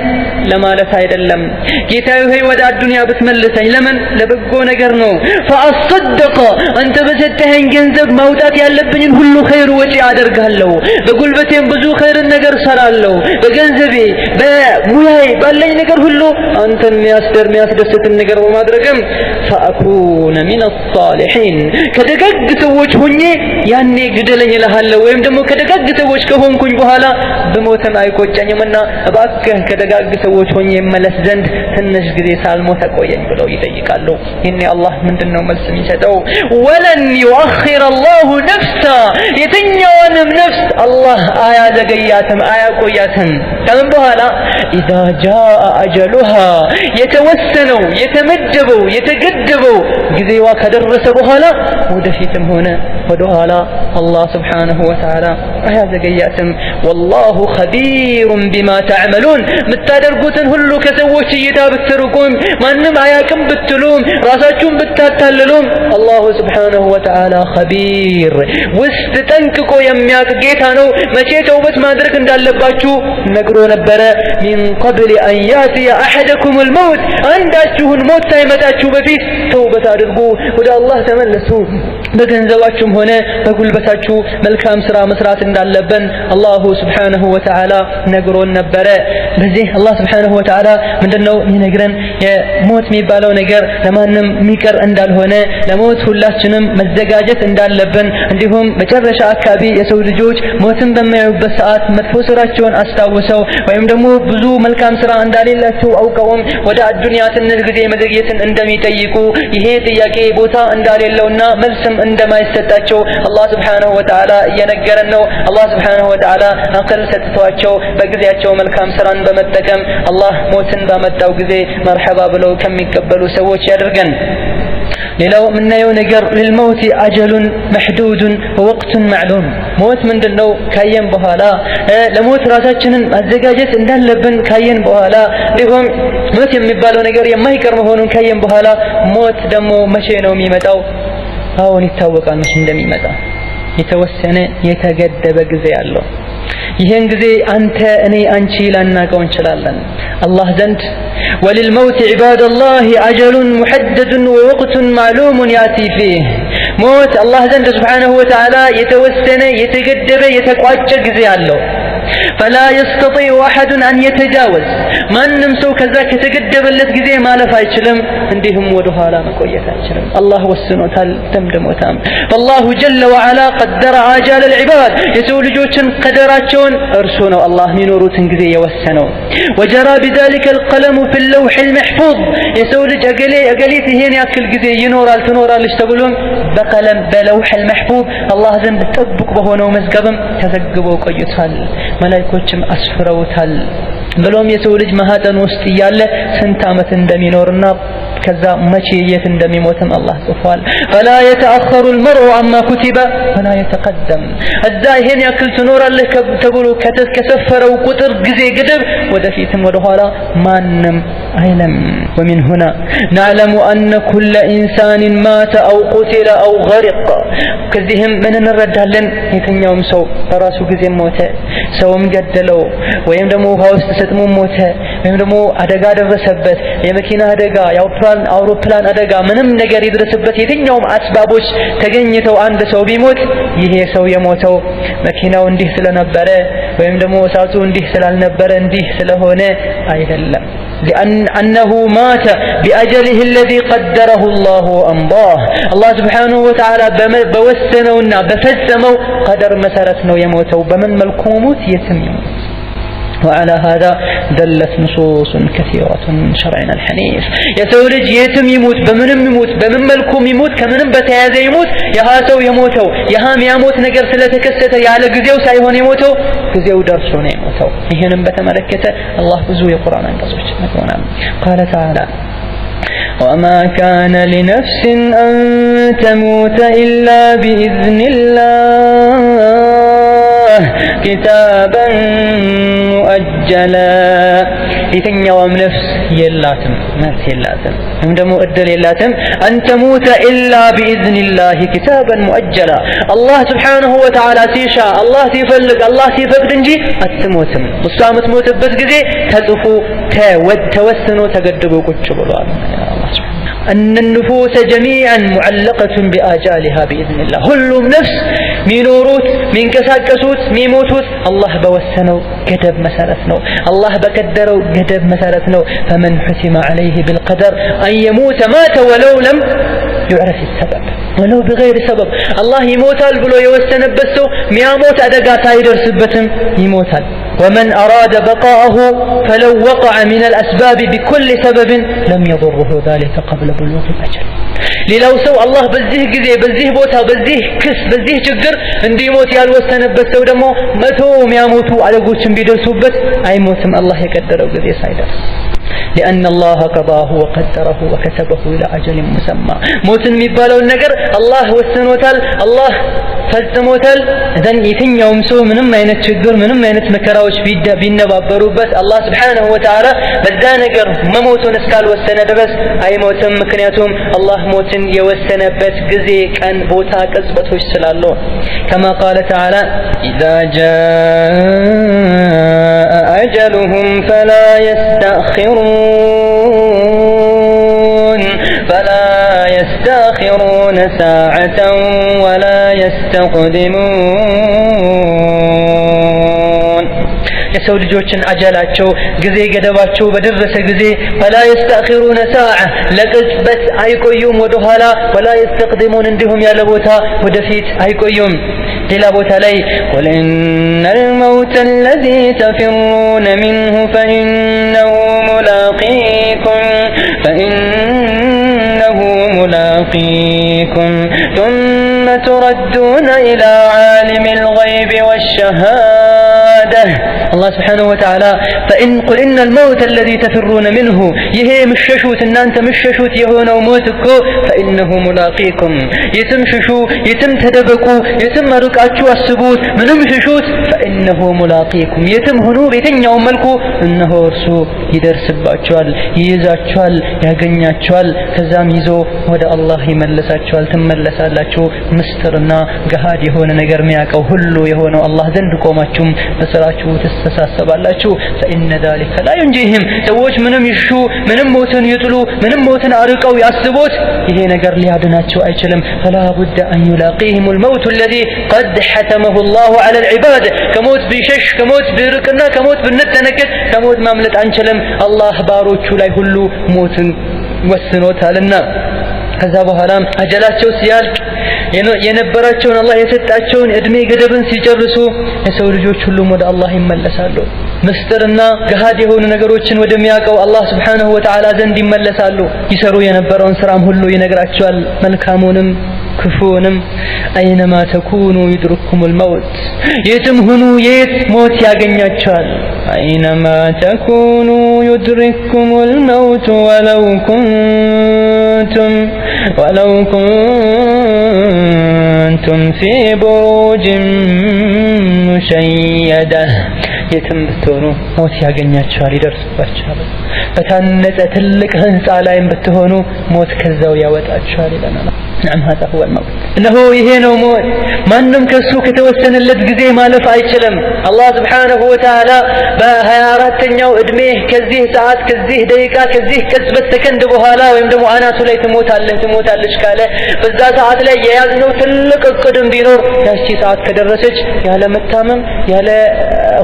ለማለት አይደለም ጌታዬ ሆይ ወደ አዱንያ ብትመልሰኝ ለምን ለበጎ ነገር ነው فاصدق አንተ በሰጠኸኝ ገንዘብ ማውጣት ያለብኝን ሁሉ ኸይር ወጪ አደርጋለሁ በጉልበቴም ብዙ ኸይር ነገር ሰራለሁ በገንዘቤ በሙያዬ ባለኝ ነገር ሁሉ አንተን የሚያስደስትን ነገር በማድረግም فأكون من الصالحين كدقق سوچ ሆኜ ያኔ ግደለኝ እልሃለሁ ወይም ደግሞ ከደጋግ ሰዎች ከሆንኩኝ በኋላ በሞተም አይቆጨኝምና እባክህ ከደጋግ ሰዎች ሆኜ መለስ ዘንድ ትንሽ ጊዜ ሳልሞት ቆየኝ ብለው ይጠይቃሉ። ይሄኔ አላህ ምንድነው መልስ የሚሰጠው? ወለን يؤخر الله نفسا የትኛውንም ነፍስ አላህ አያዘገያትም አያቆያትም። ከምን በኋላ اذا جاء اجلها የተወሰነው የተመደበው የተገደበው ጊዜዋ ከደረሰ በኋላ ወደፊትም ሆነ ወደኋላ አላህ Subhanahu Wa Ta'ala አያዘገያትም። والله خبير بما تعملون ምታደርጉትን ሁሉ ከሰዎች እይታ ብትርቁም ማንንም አያውቅም ብትሉም ራሳችሁን ብታታልሉም አላህ Subhanahu Wa Ta'ala خبير ውስጥ ጠንቅቆ የሚያውቅ ጌታ ነው። መቼ ተውበት ማድረግ እንዳለባችሁ ነግሮ ነበረ። من قبل أن يأتي أحدكم الموت አንዳችሁን ሞት ሳይመጣችሁ በፊት ተውበት አድርጉ፣ ወደ አላህ ተመለሱ። በገንዘባችሁም ሆነ በጉልበታችሁ መልካም ስራ መስራት እንዳለብን አላሁ Subhanahu Wa Ta'ala ነግሮን ነበረ። በዚህ አላህ Subhanahu Wa Ta'ala ምንድነው ይነግረን? የሞት የሚባለው ነገር ለማንም የሚቀር እንዳልሆነ ለሞት ሁላችንም መዘጋጀት እንዳለብን እንዲሁም መጨረሻ አካባቢ የሰው ልጆች ሞትን በሚያዩበት ሰዓት መጥፎ ስራቸውን አስታውሰው ወይም ደግሞ ብዙ መልካም ስራ እንዳሌላቸው አውቀውም ወደ አዱንያ ትንሽ ጊዜ መዘግየትን እንደሚጠይቁ ይሄ ጥያቄ ቦታ እንዳሌለውና መልስም እንደማይሰጣቸው አላህ Subhanahu Wa Ta'ala እየነገረን ነው። አላህ Subhanahu Wa Ta'ala አቅል ሰጥቷቸው በጊዜያቸው መልካም ስራን በመጠቀም አላህ ሞትን ባመጣው ጊዜ መርሐባ ብለው ከሚቀበሉ ሰዎች ያድርገን። ሌላው የምናየው ነገር للموت أجل محدود ووقت معلوم ሞት ምንድነው ካየን በኋላ ለሞት ራሳችንን ማዘጋጀት እንዳለብን ካየን በኋላ እንዲሁም ሞት የሚባለው ነገር የማይቀር መሆኑን ካየን በኋላ ሞት ደግሞ መቼ ነው የሚመጣው? አሁን ይታወቃል መቼ እንደሚመጣ። የተወሰነ የተገደበ ጊዜ አለው። ይሄን ጊዜ አንተ እኔ አንቺ ላናቀው እንችላለን። አላህ ዘንድ وللموت عباد الله أجل محدد ووقت معلوم يأتي فيه ሞት አላህ ዘንድ Subhanahu Wa Ta'ala የተወሰነ የተገደበ የተቋጨ ጊዜ አለው። فلا يستطيع أحد أن يتجاوز ማንም ሰው ከዛ ከተገደበለት ጊዜ ማለፍ አይችልም፣ እንዲሁም ወደ ኋላ መቆየት አይችልም። አላህ ወስኖታል ደምድሞታል። فالله جل وعلا قدر آجال العباد የሰው ልጆችን ቀደራቸውን እርሱ ነው አላህ የሚኖሩትን ጊዜ የወሰነው። وجرى بذلك القلم في اللوح المحفوظ የሰው ልጅ እገሌት ይሄን ያክል ጊዜ ይኖራል ትኖራለች ተብሎም በቀለም በለውህ المحفوظ አላህ ዘንድ ጥብቅ በሆነው መዝገብም ተዘግቦ ቆይቷል። መላእክቶችም አስፍረውታል። ብሎም የሰው ልጅ ማህፀን ውስጥ እያለ ስንት ዓመት እንደሚኖርና ከዛ መቼ የት እንደሚሞትም አላህ ጽፏል። فلا يتأخر المرء عما كتب ولا يتقدم እዛ ይሄን ያክል ትኖራለህ ተብሎ ከተሰፈረው ቁጥር ጊዜ ገደብ ወደፊትም ወደ ኋላ ማንም አይለም። ومن هنا نعلم أن كل إنسان مات أو قتل أو غرق ከዚህም ምን እንረዳለን? የትኛውም ሰው በራሱ ጊዜ ሞተ፣ ሰውም ገደለው ወይም ደግሞ ውሃ ውስጥ ሰጥሞ ሞተ ወይም ደግሞ አደጋ ደረሰበት፣ የመኪና አደጋ የአውሮፕላን አደጋ ምንም ነገር ይድረስበት የትኛውም አስባቦች ተገኝተው አንድ ሰው ቢሞት ይሄ ሰው የሞተው መኪናው እንዲህ ስለነበረ ወይም ደግሞ እሳቱ እንዲህ ስላልነበረ እንዲህ ስለሆነ አይደለም። لأنه مات بأجله الذي قدره الله وأمضاه الله سبحانه وتعالى بوسنونا بفزمو قدر مسارتنا يموتو بمن ملكوموت يتم يموت. وعلى هذا دلت نصوص كثيرة من شرعنا الحنيف يتولج يتم يموت بمنم يموت بمن ملكوم يموت كمنم بتهذا يموت يهاتو يموتو يهام يموت نجر سلتكسته يعلى جزيو سايهون يموتو جزيو درسون يموتو يهنم بتملكته الله بزوي القرآن انقصوش نكونا قال تعالى وما كان لنفس أن تموت إلا بإذن الله كتابا مؤجلا يتنيوم نفس يلاتم نفس يلاتم عندما أدل يلاتم أن تموت إلا بإذن الله كتابا مؤجلا الله سبحانه وتعالى سيشاء الله سيفلق الله سيفقد انجي أتموتم والسامة موت بسجزي تزفو توسنوا تقدبوا كتشبوا أن النفوس جميعا معلقة بآجالها بإذن الله كل نفس ሚኖሩት ሚንቀሳቀሱት ሚሞቱት አላህ በወሰነው ገደብ መሰረት ነው አላህ በቀደረው ገደብ መሰረት ነው فمن حسم عليه بالقدر أن يموت مات ولو لم يعرف السبب ولو بغير سبب الله يموتال ብሎ የወሰነበት ሰው ሚያሞት አደጋ ሳይደርስበትም ይሞታል ومن أراد بقاءه فلو وقع من الأسباب بكل سبب لم يضره ذلك قبل بلوغ الأجل ሌላው ሰው አላህ በዚህ ጊዜ በዚህ ቦታ በዚህ ክስ በዚህ ችግር እንዲሞት ያልወሰነበት ሰው ደግሞ መቶ የሚያሞቱ አደጎችን ቢደርሱበት አይሞትም አላህ የቀደረው ጊዜ ሳይደርስ لأن الله قضاه وقدره وكتبه إلى أجل مسمى موتن የሚባለውን ነገር አላህ ወስኖታል አላህ ፈጽሞታል ዘን የትኛውም ሰው ምንም አይነት ችግር ምንም አይነት መከራዎች ቢነባበሩበት አላህ Subhanahu Wa Ta'ala በዛ ነገር መሞቱን እስካልወሰነ ድረስ አይሞትም ምክንያቱም አላህ ሞትን የወሰነበት ጊዜ ቀን ቦታ ቅጽበቶች ስላለው كما قال تعالى إذا جاء أجلهم فلا يستأخرون ساعة ولا يستقدمون የሰው ልጆችን አጀላቸው ጊዜ ገደባቸው በደረሰ ጊዜ فلا يستأخرون ساعة ለቅጽበት አይቆዩም ወደ ኋላ ولا يستقدمون እንዲሁም ያለ ቦታ ወደፊት አይቆዩም ሌላ ቦታ ላይ قل إن الموت الذي تفرون منه فإنه ملاقيكم ثم تردون إلى عالم الغيب والشهادة الله سبحانه وتعالى قل إن الموت الذي تفرون منه يهي مششوت إن أنت مششوت يهون وموتكو فإنه ملاقيكم يتم ششو يتم تدبكو يتم ركعتشو السبوت من مششوت فإنه ملاقيكم يتم هنوب يتن يوم ملكو إنه رسو يدرس بأتشوال يزاتشوال يغنياتشوال كزام يزو ودا الله يملساتشوال تملسالاتشو مسترنا قهاد يهون نقر مياكو هلو يهون الله ذنبكو ماتشم بسراتشو تستساسبالاችሁ فإن ذلك لا ينجيهم ሰዎች ምንም ይሹ ምንም ሞትን ይጥሉ ምንም ሞትን አርቀው ያስቡት ይሄ ነገር ሊያድናቸው አይችልም فلا بد أن يلاقيهم الموت الذي قد حتمه الله على العباد ከሞት ቢሸሽ ከሞት ቢርቅና ከሞት ብንጠነቀቅ ከሞት ማምለጥ አንችልም አላህ ባሮቹ ላይ ሁሉ ሞትን ወስኖታልና ከዛ በኋላም አጀላቸው ሲያልቅ የነበራቸውን አላህ የሰጣቸውን እድሜ ገደብን ሲጨርሱ የሰው ልጆች ሁሉም ወደ አላህ ይመለሳሉ ምስጥርና ገሃድ የሆኑ ነገሮችን ወደሚያቀው አላህ Subhanahu Wa Ta'ala ዘንድ ይመለሳሉ ይሰሩ የነበረውን ስራም ሁሉ ይነግራቸዋል መልካሙንም ክፉንም أينما تكونوا يدرككم الموت የትም ሁኑ የት ሞት ያገኛቸዋል أينما تكونوا يدرككم الموت ولو كنتم في بروج مشيدة የትም ብትሆኑ ሞት ያገኛቸዋል ይደርስባቸዋል በታነጸ ትልቅ ህንጻ ላይም ብትሆኑ ሞት ከዛው ያወጣቸዋል ይለናል نعم هذا هو الموت انه ይሄ ነው ሞት ማንንም ከሱ ከተወሰነለት ጊዜ ማለፍ አይችልም አላህ Subhanahu Wa Ta'ala በ24ኛው እድሜ ከዚህ ሰዓት ከዚህ ደቂቃ ከዚህ ቅጽበት ሰከንድ በኋላ ወይም ደግሞ አናቱ ላይ ትሞታለች ካለ በዛ ሰዓት ላይ የያዝነው ትልቅ እቅድም ቢኖር ያቺ ሰዓት ከደረሰች ያለ መታመም ያለ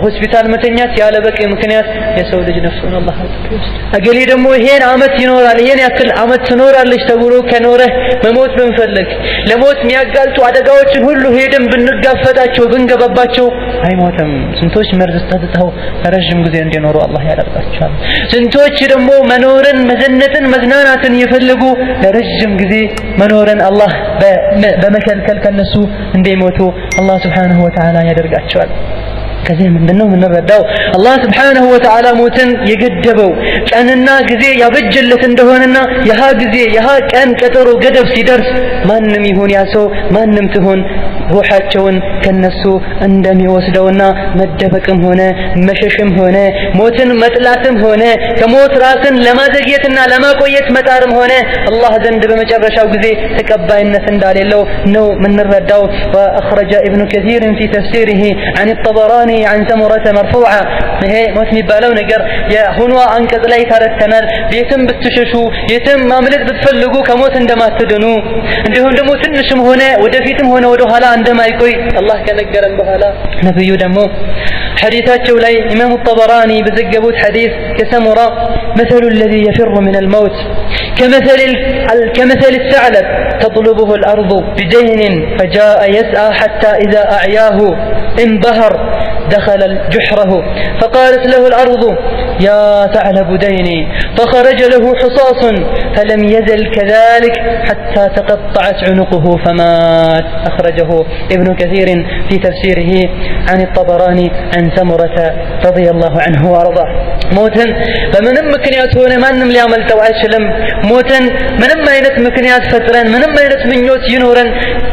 ሆስፒታል መተኛት ያለ በቂ ምክንያት የሰው ልጅ ነፍሱን አላህ አጥቶት አገሌ ደግሞ ይሄን አመት ይኖራል ይሄን ያክል አመት ትኖራለች ተብሎ ከኖረ መሞት ብንፈልግ ለሞት የሚያጋልጡ አደጋዎችን ሁሉ ሄደን ብንጋፈጣቸው ብንገባባቸው አይሞትም ስንቶች መርዝ ተጠጣው ረጅም ጊዜ እንዲኖሩ አላህ ያደርጋቸዋል ስንቶች ደግሞ መኖርን መዘነትን መዝናናትን ይፈልጉ ለረጅም ጊዜ መኖርን አላህ በመከልከል ከነሱ እንዲሞቱ አላህ Subhanahu Wa Ta'ala ያደርጋቸዋል ከዚህ ምንድነው የምንረዳው አላህ Subhanahu Wa Ta'ala ሞትን የገደበው ቀንና ጊዜ ያበጀለት እንደሆነና ያህ ጊዜ ያህ ቀን ቀጠሮ ገደብ ሲደርስ ማንንም ይሁን ያ ሰው ማንንም ትሆን ሩሃቸውን ከነሱ እንደሚወስደውና መደበቅም ሆነ መሸሽም ሆነ ሞትን መጥላትም ሆነ ከሞት ራስን ለማዘግየትና ለማቆየት መጣርም ሆነ አላህ ዘንድ በመጨረሻው ጊዜ ተቀባይነት እንዳሌለው ነው ምንረዳው واخرج ابن كثير في تفسيره عن الطبراني عن سمرة مرفوعة ይሄ ሞት የሚባለው ነገር የሆነ አንቀጽ ላይ ተረተናል ቤትም ብትሸሹ የትም ማምለጥ ብትፈልጉ ከሞት እንደማትድኑ እንዲሁም ደግሞ ትንሽም ሆነ ወደፊትም ሆነ ወደ ኋላ እንደማይቆይ አላህ ከነገረን በኋላ ነብዩ ደግሞ ሐዲታቸው ላይ ኢማሙ الطبراني በዘገቡት ሐዲስ ከሰሙራ مثل الذي يفر من الموت كمثل الثعلب تطلبه الأرض بدين فجاء يسعى حتى إذا أعياه انبهر دخل جحره فقالت له الأرض يا ثعلب ديني فخرج له حصاص فلم يزل كذلك حتى تقطعت عنقه فمات. أخرجه ابن كثير في تفسيره عن الطبراني عن سمرة رضي الله عنه وأرضاه. موتا فمن مكنيات هنا ما نم ليعمل توعي شلم موتا من ما ينت مكنيات فترا من ما ينت من يوت ينورا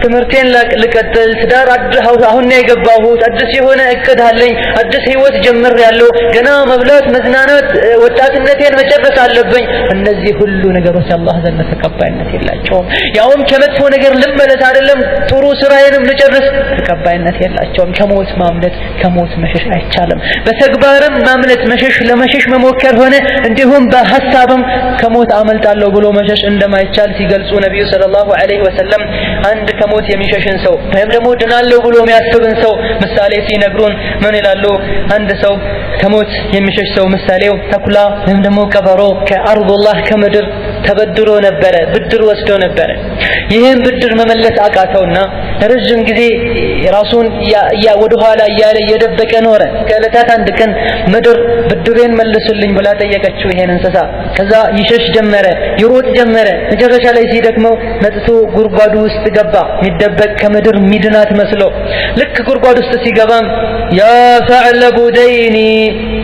تمرتين لك السدار أدرها هنا يقباه أدرسي هنا أكد هاللي أدرسي وتجمر يالو جنا مبلات مزنانات وتاتنتين مجرس على اللبين النزي كله نجروس الله ذا نتكبر النتي الله شوم يوم كمت هو نجر لما لتعلم تروس سراينم نجرس تكبر النتي الله شوم كموت ماملت كموت مشش أيتشالم بس أكبرم ماملت مشش لمشش مموكر هنا عندهم بحسابهم كموت عملت على بلو مشش عندما يتشال سيجلسوا النبي صلى الله عليه وسلم عند كموت يمششن سو فهم دمو دنالو بلو مياسبن سو مسالي سي نجرون من يلالو عند سو كموت يمشش سو مساليو تقلا فهم دمو كبرو كأرض الله كمدر ተበድሮ ነበረ ብድር ወስዶ ነበረ ይሄን ብድር መመለስ አቃተውና ረጅም ጊዜ ራሱን ወደ ኋላ እየደበቀ ኖረ ከለታት አንድ ቀን ምድር ብድሬን መልስልኝ ብላ ጠየቀችው ይሄን እንስሳ ከዛ ይሸሽ ጀመረ ይሮጥ ጀመረ መጨረሻ ላይ ሲደክመው መጥቶ ጉርጓዱ ውስጥ ገባ ሚደበቅ ከምድር ሚድናት መስሎ ልክ ጉርጓዱ ውስጥ ሲገባም ያ ፈዕለቡ ደይኒ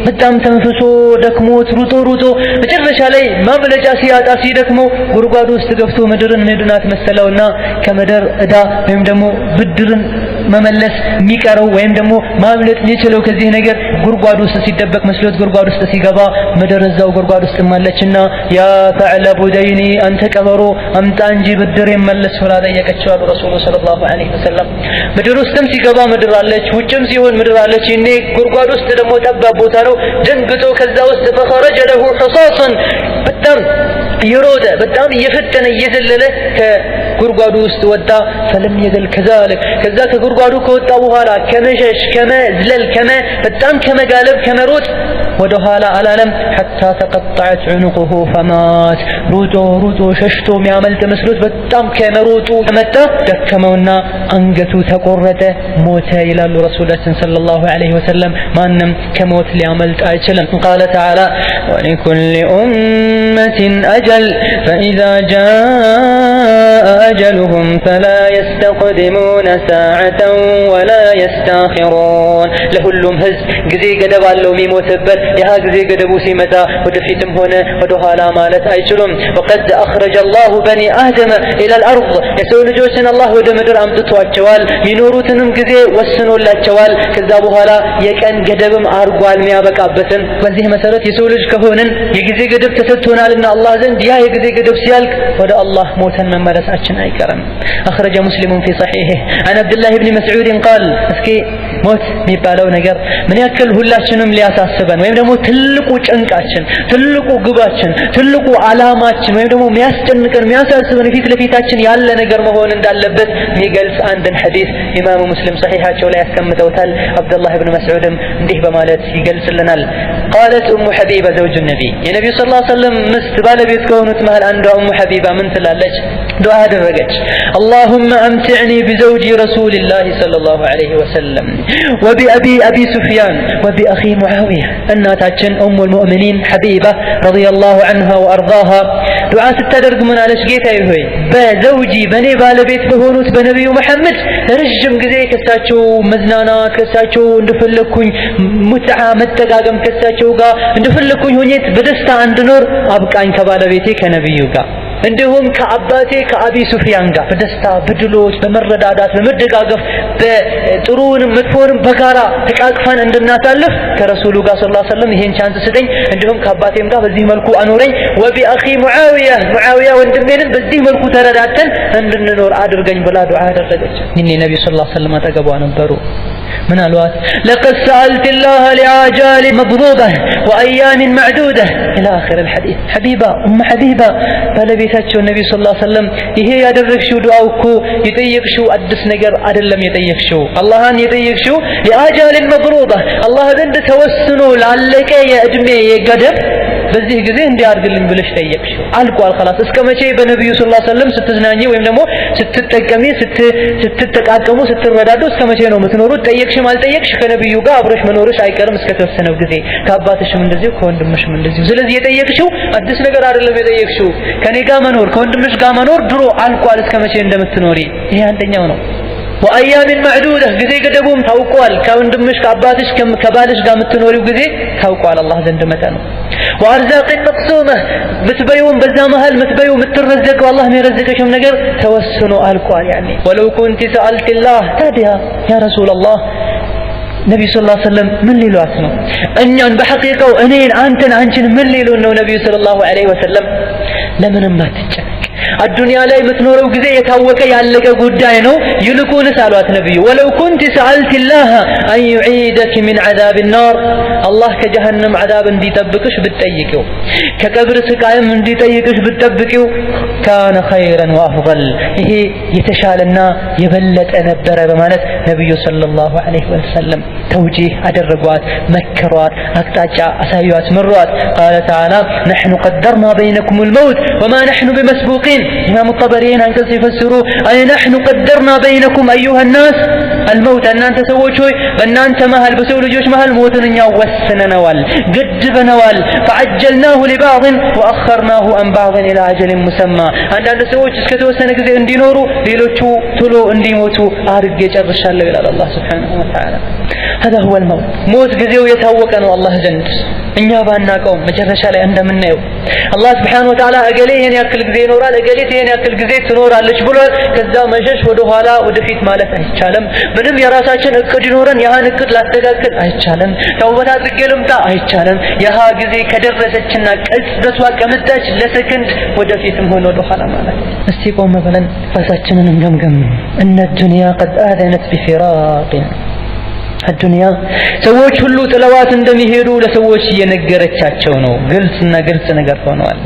በጣም ተንፍሶ ደክሞት ሩጦ መጨረሻ ላይ ማምለጫ ሲያጣ ሲደክመው ጉርጓዱ ውስጥ ገብቶ ምድርን ሚድናት መሰለውና ከመደር እዳ ወይም ደግሞ ብድርን መመለስ የሚቀረው ወይም ደግሞ ማምለጥ የሚችለው ከዚህ ነገር ጉርጓዱ ውስጥ ሲደበቅ መስሎት ጉርጓዱ ውስጥ ሲገባ ምድር እዛው ጉርጓዱ ውስጥ ማለችና ያ ፈዕለቡ ደይኒ አንተ ቀበሮ አምጣ እንጂ ብድር ይመለስ ብላ ጠየቀችው አሉ ረሱሉ ሰለላሁ ዐለይሂ ወሰለም ምድር ውስጥም ሲገባ ምድር አለች ውጭም ሲሆን ምድር አለች እኔ ጉርጓዱ ውስጥ ደግሞ ጠባብ ቦታ ነው ደንግጦ ከዛ ውስጥ فخرج له حصاص በጣም يرود በጣም እየፈጠነ እየዘለለ ከጉርጓዱ ውስጥ ወጣ فلم يزل كذلك ከዛ ከጉርጓዱ ከወጣ በኋላ ከመሸሽ ከመዝለል በጣም ከመጋለብ ከመሮጥ ወደ ኋላ አላለም حتى تقطعت عنقه فمات ሩጦ ሸሽቶ የሚያመልጥ መስሎት በጣም ከመሮጡ መጣ ደከመውና አንገቱ ተቆረጠ ሞተ ይላሉ ረሱላችን ሰለላሁ ዐለይሂ ወሰለም ማንም ከሞት ሊያመልጥ አይችልም قال تعالى ولكل أمة أجل فإذا جاء أجلهم فلا يستقدمون ساعة ولا يستاخرون ለሁሉም ህዝብ ጊዜ ገደብ አለው የሚሞትበት ያ ጊዜ ገደቡ ሲመጣ ወደፊትም ሆነ ወደ ኋላ ማለት አይችሉም وقد أخرج الله بني آدم إلى الأرض የሰው ልጆችን አላህ ወደ ምድር አምጥቷቸዋል ሚኖሩትንም ጊዜ ወስኖላቸዋል ከዛ በኋላ የቀን ገደብም አርጓል የሚያበቃበትን በዚህ መሰረት የሰው ልጅ ከሆነን የጊዜ ገደብ ተሰጥቶናልና አላህ ዘንድ ያ የጊዜ ገደብ ሲያልቅ ወደ አላህ ሞተን መመለሳችን አይቀርም أخرج مسلم في صحيحه عن عبد الله بن مسعود قال እስኪ ሞት የሚባለው ነገር ምን ያክል ሁላችንም ሊያሳስበን ወይም ደግሞ ትልቁ ጭንቃችን ትልቁ ግባችን ትልቁ ዓላማችን ወይም ደግሞ የሚያስጨንቀን የሚያሳስበን ፊት ለፊታችን ያለ ነገር መሆን እንዳለበት የሚገልጽ አንድን ሐዲስ ኢማሙ ሙስሊም ሰሒሐቸው ላይ ያስቀምጠውታል አብዱላህ ኢብኑ መስዑድም እንዲህ በማለት ይገልጽልናል قالت ام حبيبه زوج النبي የነብዩ ሰለላሁ ዐለይሂ ወሰለም ሚስት ባለቤት ከሆኑት መሃል አንዷ ኡሙ ሐቢባ ምን ትላለች ዱዓ አደረገች اللهم امتعني بزوج رسول الله صلى الله عليه وسلم وبأبي سفيان وبأخي معاوية እናታችን ኡሙ المؤمنين حبيبة رضي الله عنها وارضاها ዱዓ ስትደርግ ምን አለች ጌታዬ ሆይ በዘውጂ በኔ ባለቤት በሆኑት በነብዩ መሐመድ ለረጅም ጊዜ ከሳቸው መዝናናት ከሳቸው እንደፈለኩኝ ሙትዓ መጠጋገም ከሳቸው ጋር እንደፈለኩኝ ሆኜ በደስታ እንድኖር አብቃኝ ከባለቤቴ ከነብዩ ጋር እንደውም ከአባቴ ከአቢ ሱፊያን ጋር በደስታ በድሎት በመረዳዳት በመደጋገፍ በጥሩንም መጥፎንም በጋራ ተቃቅፈን እንድናሳልፍ ከረሱሉ ጋር ሰለላሁ ዐለይሂ ወሰለም ይሄን ቻንስ ስጠኝ እንደውም ከአባቴም ጋር በዚህ መልኩ አኖረኝ ወቢአኺ ሙዓዊያ ወንድሜንም በዚህ መልኩ ተረዳተን እንድንኖር አድርገኝ ብላ ዱዓ አደረገች እኔ ነብዩ ሰለላሁ ዐለይሂ ወሰለም አጠገቧ ነበሩ من الوقت لقد سألت الله لعاجال مضروبة وأيام معدودة إلى آخر الحديث حبيبة حبيبة ቤታቸው ነብዩ ሰለላሁ ዐለይሂ ወሰለም ይሄ ያደረግሽው ዱዓው እኮ የጠየቅሽው አዲስ ነገር አይደለም የጠየቅሽው አላህን የጠየቅሽው የአጃልን መድሩባ አላህ ዘንድ ተወስኖ ላለቀ የእድሜ የገደብ በዚህ ጊዜ እንዲያርግልኝ ብለሽ ጠየቅሽው አልቋል خلاص እስከመቼ በነብዩ ሰለላሁ ዐለይሂ ወሰለም ስትዝናኚ ወይም ደግሞ ስትጠቀሚ ስትጠቃቀሙ ስትረዳዱ እስከመቼ ነው የምትኖሩት ጠየቅሽም አልጠየቅሽ ከነብዩ ጋር አብረሽ መኖርሽ አይቀርም እስከተወሰነው ጊዜ ከአባትሽም እንደዚሁ ከወንድምሽም እንደዚሁ ስለዚህ የጠየቅሽው አዲስ ነገር አይደለም የጠየቅሽው ከኔ ጋር መኖር ከወንድምሽ ጋር መኖር ድሮ አልቋል እስከመቼ እንደምትኖሪ ይሄ አንደኛው ነው وأيام معدودة ጊዜ ገደቡም ታውቋል ከወንድምሽ ከአባትሽ ከባልሽ ጋር የምትኖሪው ጊዜ ታውቋል አላህ ዘንድ መጠኑ وأرزاق مقسومة ምትበዩም በዛ መሃል ምትበዩ ምትረዘቀው አላህ የሚረዝቅሽም ነገር ተወስኖ አልቋል يعني ولو كنت سألت الله ታዲያ يا رسول الله ነብዩ ሰለላሁ ዐለይሂ ወሰለም ምን ሊሏት ነው እኛን በሐቂቃው እኔን አንተን አንቺን ምን ሊሉን ነው ነብዩ ሰለላሁ ዐለይሂ ወሰለም ለምንም አትጨነቅ الدنيا ላይ የምትኖረው ጊዜ የታወቀ ያለቀ ጉዳይ ነው ይልቁንስ አሏት ነብዩ ولو كنت سألت الله أن يعيدك من عذاب النار الله ከጀሃነም عذاب እንዲጠብቅሽ ብትጠይቂው ከቀብር ስቃይም እንዲጠይቅሽ ብትጠብቂው كان خيرا وأفضل ይሄ የተሻለና የበለጠ ነበረ በማለት ነብዩ ሰለላሁ ዐለይሂ ወሰለም توجيه አደረጓት መከሯት አቅጣጫ አሳዩት መሯት قال تعالى نحن قدرنا بينكم الموت وما نحن بمسبوقين إمام الطبري አንቀጽ ሲፈስሩ أي نحن قدرنا بينكم أيها الناس الموت እናንተ ሰዎች ሆይ በእናንተ መሃል በሰው ልጆች መሃል ሞትን እኛ ወስነናል ገድበናል فعجلناه لبعض وأخرناه عن بعض إلى أجل مسمى አንዳንድ ሰዎች እስከ ተወሰነ ጊዜ እንዲኖሩ ሌሎቹ ቶሎ እንዲሞቱ አድርጌ ጨርሻለሁ ይላል አላህ Subhanahu Wa Ta'ala هذا هو الموت موت ጊዜው የታወቀ ነው አላህ ዘንድ እኛ ባናቀው መጨረሻ ላይ እንደምናየው አላህ Subhanahu Wa Ta'ala እገሌ ይሄን ያክል ጊዜ ይኖራል እገሌት ይሄን ያክል ጊዜ ትኖራለች ብሏል ከዛ መሸሽ ወደ ኋላ ወደፊት ማለት አይቻልም ምንም የራሳችን እቅድ ይኖረን ያህን እቅድ ላስተካክል አይቻልም ተውበት አድርጌ ልምጣ አይቻልም ያህ ጊዜ ከደረሰችና ቅጽበቷ ከመጣች ለሰከንድ ወደፊትም ሆነ ወደ ኋላ ማለት እስቲ ቆም ብለን ራሳችንን እንገምገም እነ الدنيا قد آذنت بفراق الدنيا ሰዎች ሁሉ ጥለዋት እንደሚሄዱ ለሰዎች እየነገረቻቸው ነው ግልጽ ነገር ሆነዋል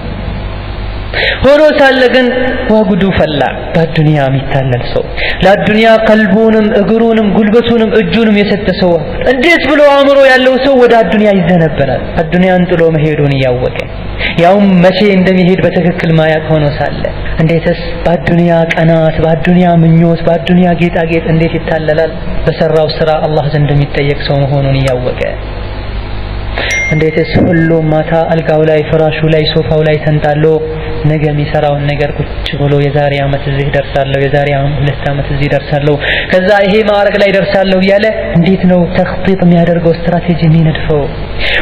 ሆኖ ሳለ ግን ወጉዱ ፈላ በዱንያ የሚታለል ሰው ለዱንያ ቀልቡንም እግሩንም ጉልበቱንም እጁንም የሰጠ ሰው እንዴት ብሎ አእምሮ ያለው ሰው ወደ ዱንያ ይዘነበላል ዱንያን ጥሎ መሄዱን ያወቀ ያው መቼ እንደሚሄድ በትክክል ማያቅ ሆኖ ሳለ እንዴትስ በዱንያ ቀናት በዱንያ ምኞት በዱንያ ጌጣጌጥ እንዴት ይታለላል በሰራው ስራ አላህ ዘንድ የሚጠየቅ ሰው መሆኑን ያወቀ እንዴትስ ሁሉም ማታ አልጋው ላይ ፍራሹ ላይ ሶፋው ላይ ተንጣሎ ነገ የሚሰራውን ነገር ቁጭ ብሎ የዛሬ አመት እዚህ ደርሳለሁ የዛሬ 2 አመት እዚህ ደርሳለሁ ከዛ ይሄ ማዕረግ ላይ ደርሳለሁ ያለ እንዴት ነው ተخطيط የሚያደርገው ስትራቴጂ የሚነድፈው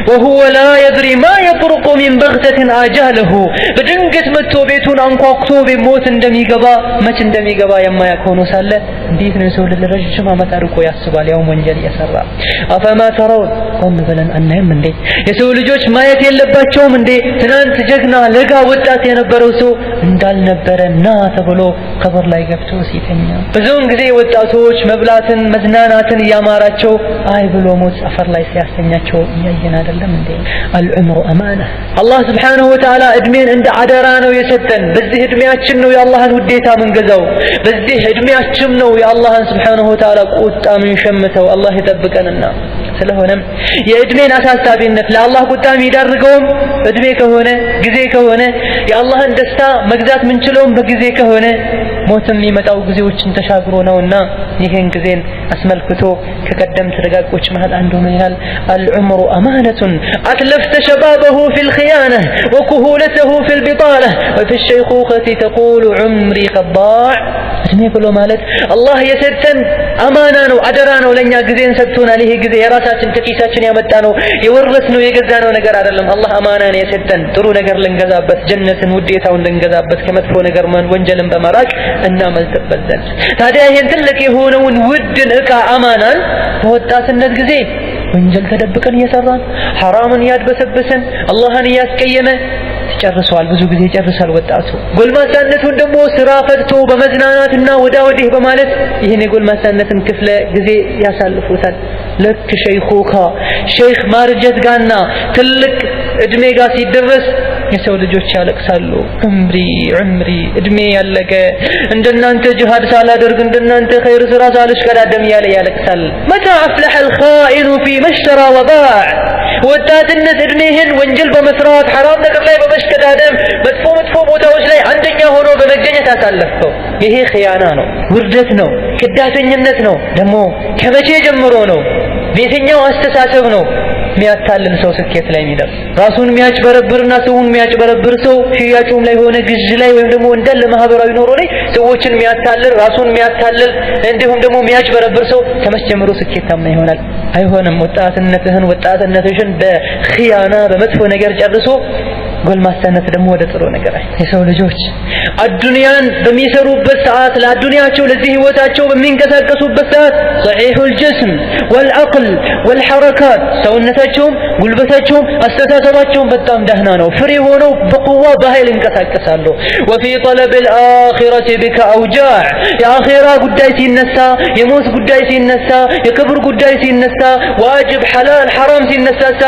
وهو لا يدري ما يطرق من بغتة آجاله በድንገት መጥቶ ቤቱን አንኳኩቶ በሞት እንደሚገባ መች እንደሚገባ የማያውቀው ሳለ እንዴት ነው ሰው ለረጅም አመት አድርጎ ያስባል ያው ወንጀል ያሰራ أفما ترون ቆም ብለን አናይም እንዴ የሰው ልጆች ማየት የለባቸውም እንዴ ትናንት ጀግና ለጋ ወጣት የነበረው ሰው እንዳልነበረና ተብሎ ቀብር ላይ ገብቶ ሲተኛ ብዙውን ጊዜ ወጣቶች መብላትን መዝናናትን ያማራቸው አይ ብሎ ሞት አፈር ላይ ሲያስተኛቸው ያየን አይደለም እንዴ العمر أمانة الله سبحانه وتعالى እድሜን እንደ አደራ ነው የሰጠን በዚህ እድሜያችን ነው የአላህን ውዴታ መንገዛው በዚህ እድሜያችን ነው የአላህን سبحانه وتعالى ቁጣ ምን ሸምተው አላህ ይጠብቀንና ስለሆነም የእድሜን አሳሳቢነት ለአላህ ቁጣ የሚዳርገውም እድሜ ከሆነ ጊዜ ከሆነ የአላህን ደስታ መግዛት ምንችለውም በጊዜ ከሆነ ሞትም የሚመጣው ጊዜዎችን ተሻግሮ ነውና ይሄን ጊዜን አስመልክቶ ከቀደምት ደጋጎች መሃል አንዱ ምን ይላል العمر أمانة أتلفت شبابه في الخيانة وكهولته في البطالة وفي الشيخوخة تقول عمري قد ضاع እድሜ ብሎ ማለት አላህ የሰጠን አማና ነው አደራ ነው ለኛ ጊዜን ሰጥቶናል ይሄ ጊዜ የራሳችን ከኪሳችን ያመጣ ነው የወረስነው የገዛነው ነገር አይደለም አላህ አማና ነው የሰጠን ጥሩ ነገር ልንገዛበት ጀነትን ውዴታውን ልንገዛበት ከመጥፎ ነገር ወንጀልን በመራቅ እናመልጥበት ዘንድ ታዲያ ይሄን ትልቅ የሆነውን ውድን ዕቃ አማናን በወጣትነት ጊዜ ወንጀል ተደብቀን እየሰራን ሐራምን ያድበሰበሰን አላህን ያስቀየመ ጨርሷል ብዙ ጊዜ ጨርሷል ወጣቱ ጎልማሳነቱን ደግሞ ስራ ፈትቶ በመዝናናትና ወዳ ወዲህ በማለት ይሄን የጎልማሳነትን ክፍለ ጊዜ ያሳልፉታል ለክ ሸይኹካ ሸይኽ ማርጀት ጋርና ትልቅ እድሜ ጋር ሲደረስ የሰው ልጆች ያለቅሳሉ። ዑምሪ እድሜ ያለቀ እንደናንተ ጂሃድ ሳላደርግ እንደናንተ ኸይር ስራ ሳልሽቀዳደም ያለ ያለቅሳል። መታ አፍለሐ الخائن فيما اشترى وباع ወጣትነት እድሜህን ወንጀል በመስራት ሐራም ነገር ላይ በመሽቀዳደም መጥፎ ቦታዎች ላይ አንደኛ ሆኖ በመገኘት አሳለፈው። ይሄ ኺያና ነው፣ ውርደት ነው፣ ክዳተኝነት ነው። ደግሞ ከመቼ ጀምሮ ነው? በየትኛው አስተሳሰብ ነው የሚያታልል ሰው ስኬት ላይ የሚደርስ? ራሱን የሚያጭበረብርና ሰውን የሚያጭበረብር ሰው ሽያጩም ላይ ሆነ ግዥ ላይ ወይም ደግሞ እንዳለ ማህበራዊ ኑሮ ላይ ሰዎችን የሚያታልል ራሱን የሚያታልል እንዲሁም ደግሞ የሚያጭበረብር ሰው ከመቼ ጀምሮ ስኬታማ ይሆናል? አይሆንም። ወጣትነትሽን በኺያና በመጥፎ ነገር ጨርሶ ጎልማሳነት ደግሞ ወደ ጥሩ ነገር የሰው ልጆች አዱንያን በሚሰሩበት ሰዓት ለአዱንያቸው ለዚህ ህይወታቸው በሚንቀሳቀሱበት ሰዓት ሰሒሁል ጅስም ወልዐቅል ወልሐረካት ሰውነታቸውም ጉልበታቸውም አስተሳሰባቸውም በጣም ደህና ነው። ፍሬ ሆነው በቁዋ በኃይል እንቀሳቀሳሉ። ወፊ ጠለብል አኺረቲ ቢከ አውጃዕ የአኺራ ጉዳይ ሲነሳ፣ የሞት ጉዳይ ሲነሳ፣ የክብር ጉዳይ ሲነሳ፣ ዋጅብ ሐላል ሐራም ሲነሳሳ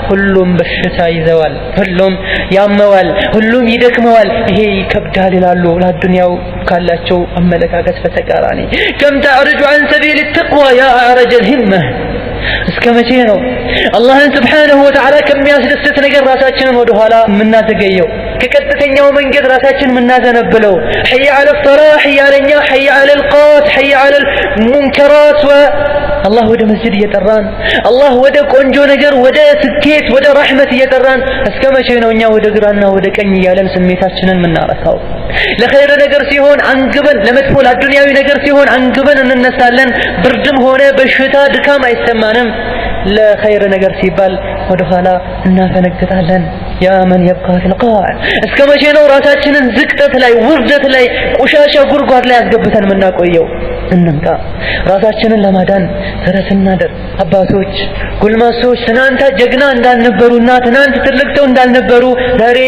ሁሉም በሽታ ይዘዋል፣ ሁሉም ያመዋል፣ ሁሉም ይደክመዋል። ይሄ ይከብዳል ይላሉ ለአዱንያው ካላቸው አመለካከት በተቃራኒ። ከም ተዕርጁ ዐን ሰቢል ተቅዋ ያ አዕረጀ ልሂመህ። እስከ መቼ ነው አላህን ስብሓነሁ ወተዓላ ከሚያስደስት ነገር ራሳችንን ወደኋላ የምናዘገየው? ከቀጥተኛው መንገድ ራሳችንን የምናዘነብለው? ሐይ ዐለ ፈላህ እያለኛ ሐይ ዐለ ልቃት ሐይ ዐለ ሙንከራት አላህ ወደ መስጂድ እየጠራን አላህ ወደ ቆንጆ ነገር ወደ ስኬት ወደ ረሕመት እየጠራን እስከ መቼ ነው እኛ ወደ ግራና ወደ ቀኝ እያለን ስሜታችንን የምናረካው? ለኸይር ነገር ሲሆን አንግበን፣ ለመጥፎ ለአዱንያዊ ነገር ሲሆን አንግበን እንነሳለን። ብርድም ሆነ በሽታ ድካም አይሰማንም። ለኸይር ነገር ሲባል ወደ ኋላ እናፈነግጣለን። ያ መን የብቃ ፊል ቃዕ። እስከ መቼ ነው ራሳችንን ዝቅጠት ላይ ውርደት ላይ ቆሻሻ ጉድጓድ ላይ አስገብተን የምናቆየው? እንምጣ ራሳችንን ለማዳን ጥረት እናድርግ። አባቶች ጎልማሶች ትናንት ጀግና እንዳልነበሩና ትናንት ትልቅ ሰው እንዳልነበሩ ዛሬ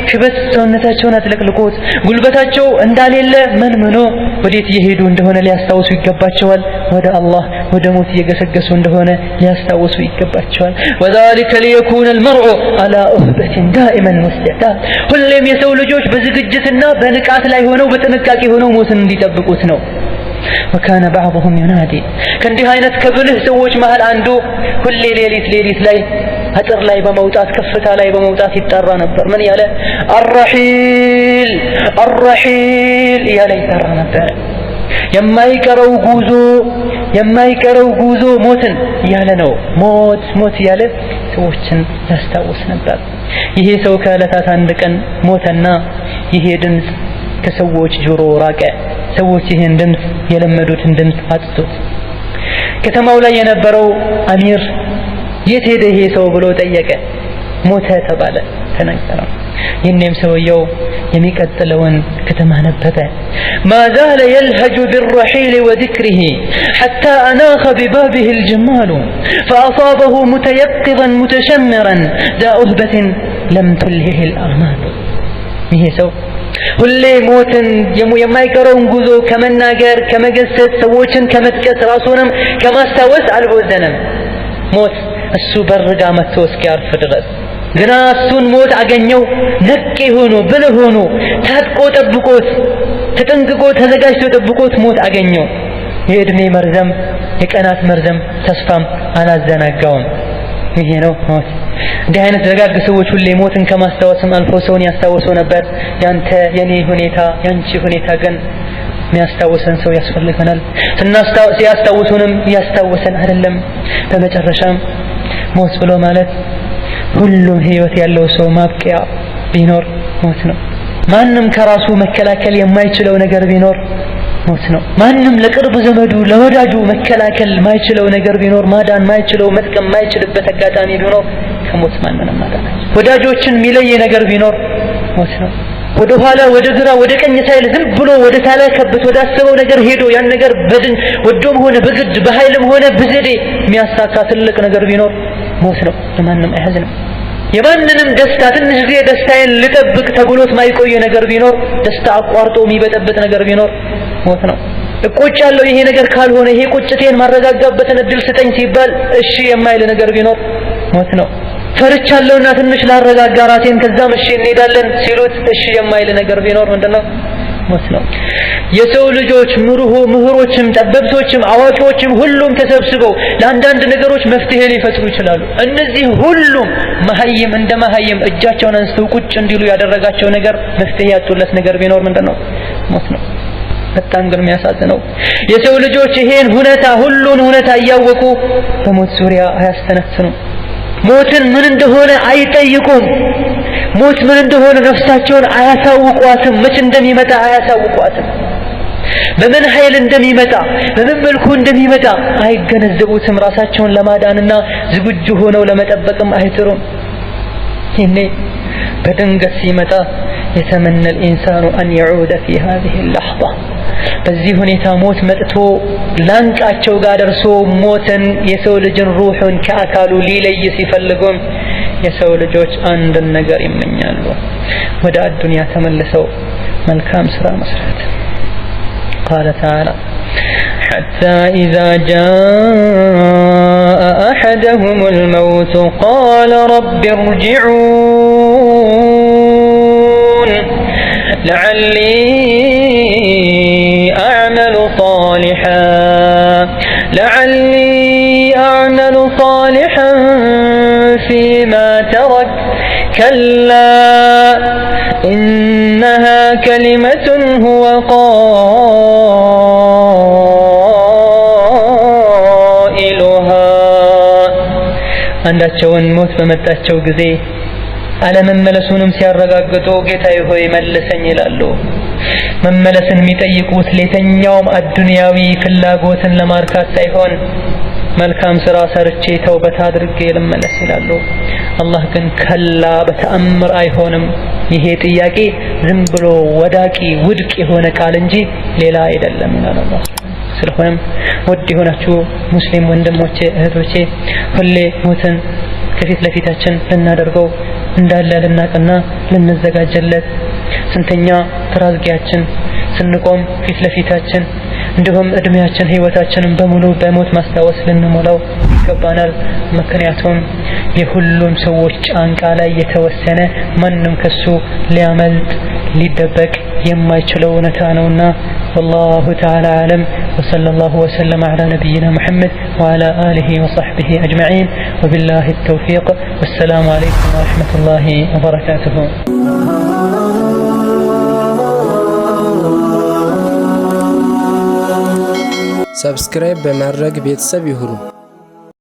ሽበት ሰውነታቸውን አጥለቅልቆት ጉልበታቸው እንዳሌለ መንምኖ ወዴት እየሄዱ እንደሆነ ሊያስታውሱ ይገባቸዋል። ወደ አላህ ወደ ሞት እየገሰገሱ እንደሆነ ሊያስታውሱ ይገባቸዋል። ወዛሊከ ሊየኩነ አልመርዑ አላ ኡህበቲን ዳኢመን ሙስተዕዳድ። ሁሌም የሰው ልጆች በዝግጅትና በንቃት ላይ ሆነው በጥንቃቄ ሆነው ሞትን እንዲጠብቁት ነው። ወካነ ባዕዱሁም ዩናዲ። ከእንዲህ አይነት ከብልህ ሰዎች መሃል አንዱ ሁሌ ሌሊት ላይ አጥር ላይ በመውጣት ከፍታ ላይ በመውጣት ይጠራ ነበር። ምን ያለ? አርረሒል እያለ ይጠራ ነበር። የማይቀረው ጉዞ ሞትን እያለ ነው። ሞት እያለ ሰዎችን ያስታውስ ነበር። ይሄ ሰው ከዕለታት አንድ ቀን ሞተና ይሄ ድምፅ ከሰዎች ጆሮ ራቀ። ሰዎች ይሄን ድምፅ የለመዱትን ድምፅ አጥቶት ከተማው ላይ የነበረው አሚር የት ሄደ ይሄ ሰው ብሎ ጠየቀ። ሞተ ተባለ፣ ተነገረ። ይህንም ሰውየው የሚቀጥለውን ከተማ ነበበ። ما زال يلهج بالرحيل وذكره حتى أناخ ببابه الجمال فأصابه متيقظا متشمرا ذا أهبة لم تلهه الآمال. ይሄ ሰው ሁሌ ሞትን የማይቀረውን ጉዞ ከመናገር ከመገሰጽ ሰዎችን ከመጥቀስ ራሱንም ከማስታወስ አልቦዘነም። ሞት እሱ በርጋ መጥቶ እስኪያርፍ ድረስ ግና እሱን ሞት አገኘው። ነቄ ሆኖ ብልህ ሆኖ ታጥቆ ጠብቆት ተጠንቅቆ ተዘጋጅቶ ጠብቆት ሞት አገኘው። የዕድሜ መርዘም የቀናት መርዘም ተስፋም አላዘናጋውም። ይሄ ነው ሞት። እንዲህ አይነት ደጋግ ሰዎች ሁሌ ሞትን ከማስታወስም አልፎ ሰውን ያስታውሱ ነበር። ያንተ የኔ ሁኔታ ያንቺ ሁኔታ ግን የሚያስታውሰን ሰው ያስፈልገናል። ሲያስታውሱንም ያስታውሰን አይደለም። በመጨረሻም ሞት ብሎ ማለት ሁሉም ህይወት ያለው ሰው ማብቂያ ቢኖር ሞት ነው። ማንም ከራሱ መከላከል የማይችለው ነገር ቢኖር ሞት ነው። ማንም ለቅርብ ዘመዱ ለወዳጁ መከላከል ማይችለው ነገር ቢኖር ማዳን ማይችለው መጥቀም ማይችልበት አጋጣሚ ቢኖር ከሞት ማንንም ማዳን አይችልም። ወዳጆችን የሚለይ ነገር ቢኖር ሞት ነው። ወደ ኋላ ወደ ግራ ወደ ቀኝ ሳይል ዝም ብሎ ወደ ታላከበት ወደ አሰበው ነገር ሄዶ ያን ነገር በድን ወዶም ሆነ በግድ በኃይልም ሆነ በዘዴ የሚያሳካ ትልቅ ነገር ቢኖር ሞት ነው። ለማንም አይhazንም። የማንንም ደስታ ትንሽ ጊዜ ደስታዬን ልጠብቅ ተብሎት ማይቆይ ነገር ቢኖር ደስታ አቋርጦ የሚበጠብጥ ነገር ቢኖር ሞት ነው። እቆጫለሁ ይሄ ነገር ካልሆነ ይሄ ቁጭቴን ማረጋጋበትን እድል ስጠኝ ሲባል እሺ የማይል ነገር ቢኖር ሞት ነው። ፈርቻለሁና ትንሽ ላረጋጋ ራሴን ከዛም እሺ እንሄዳለን ሲሉት እሺ የማይል ነገር ቢኖር ምንድነው? ሞት ነው። የሰው ልጆች ምሁሮችም ጠበብቶችም አዋቂዎችም ሁሉም ተሰብስበው ለአንዳንድ ነገሮች መፍትሄ ሊፈጥሩ ይችላሉ። እነዚህ ሁሉም መሀይም እንደ መሀይም እጃቸውን አንስተው ቁጭ እንዲሉ ያደረጋቸው ነገር መፍትሄ ያጡለት ነገር ቢኖር ምንድነው? ሞት ነው። በጣም ግን የሚያሳዝነው የሰው ልጆች ይሄን ሁሉን ሁኔታ እያወቁ በሞት ዙሪያ አያስተነትኑም። ሞትን ምን እንደሆነ አይጠይቁም። ሞት ምን እንደሆነ ነፍሳቸውን አያሳውቋትም። መቼ እንደሚመጣ አያሳውቋትም። በምን ኃይል እንደሚመጣ በምን መልኩ እንደሚመጣ አይገነዘቡትም። ራሳቸውን ለማዳንና ዝግጁ ሆነው ለመጠበቅም አይጥሩም። ይሄኔ በድንገት ሲመጣ يتمنى الإنسان أن يعود في هذه اللحظة በዚህ ሁኔታ ሞት መጥቶ ላንቃቸው ጋር ደርሶ ሞትን የሰው ልጅን ሩሑን ከአካሉ ሊለይ ሲፈልጉም የሰው ልጆች አንድ ነገር ይመኛሉ፣ ወደ አዱንያ ተመልሰው መልካም ስራ መስራት። قال تعالى حتى إذا جاء أحدهم الموت قال رب ارجعون لعلي أعمل صالحا فيما ترك كلا إنها كلمة هو قائلها አንዳቸውን ሞት በመጣቸው ጊዜ አለመመለሱንም ሲያረጋግጡ ጌታዬ ሆይ መልሰኝ ይላሉ። መመለስን የሚጠይቁት ለየትኛውም አዱንያዊ ፍላጎትን ለማርካት ሳይሆን መልካም ስራ ሰርቼ ተውበት አድርጌ ልመለስ ይላሉ። አላህ ግን ከላ በተአምር አይሆንም። ይሄ ጥያቄ ዝም ብሎ ወዳቂ ውድቅ የሆነ ቃል እንጂ ሌላ አይደለም ይላል አላህ። ስለሆነም ውድ የሆናችሁ ሙስሊም ወንድሞቼ እህቶቼ ሁሌ ሞትን ከፊት ለፊታችን ልናደርገው እንዳለ ልናቅና ልንዘጋጀለት ስንተኛ ተራዝጊያችን ስንቆም ፊት ለፊታችን እንዲሁም እድሜያችን ህይወታችንን በሙሉ በሞት ማስታወስ ልንሞላው ይገባናል። ምክንያቱም የሁሉም ሰዎች ጫንቃ ላይ የተወሰነ ማንም ከሱ ሊያመልጥ ሊደበቅ የማይችለው እውነታ ነውና والله تعالى أعلم وصلى الله وسلم على نبينا محمد وعلى آله وصحبه أجمعين وبالله التوفيق والسلام عليكم ورحمة الله وبركاته. ሰብስክራይብ በማድረግ ቤተሰብ ይሁኑ።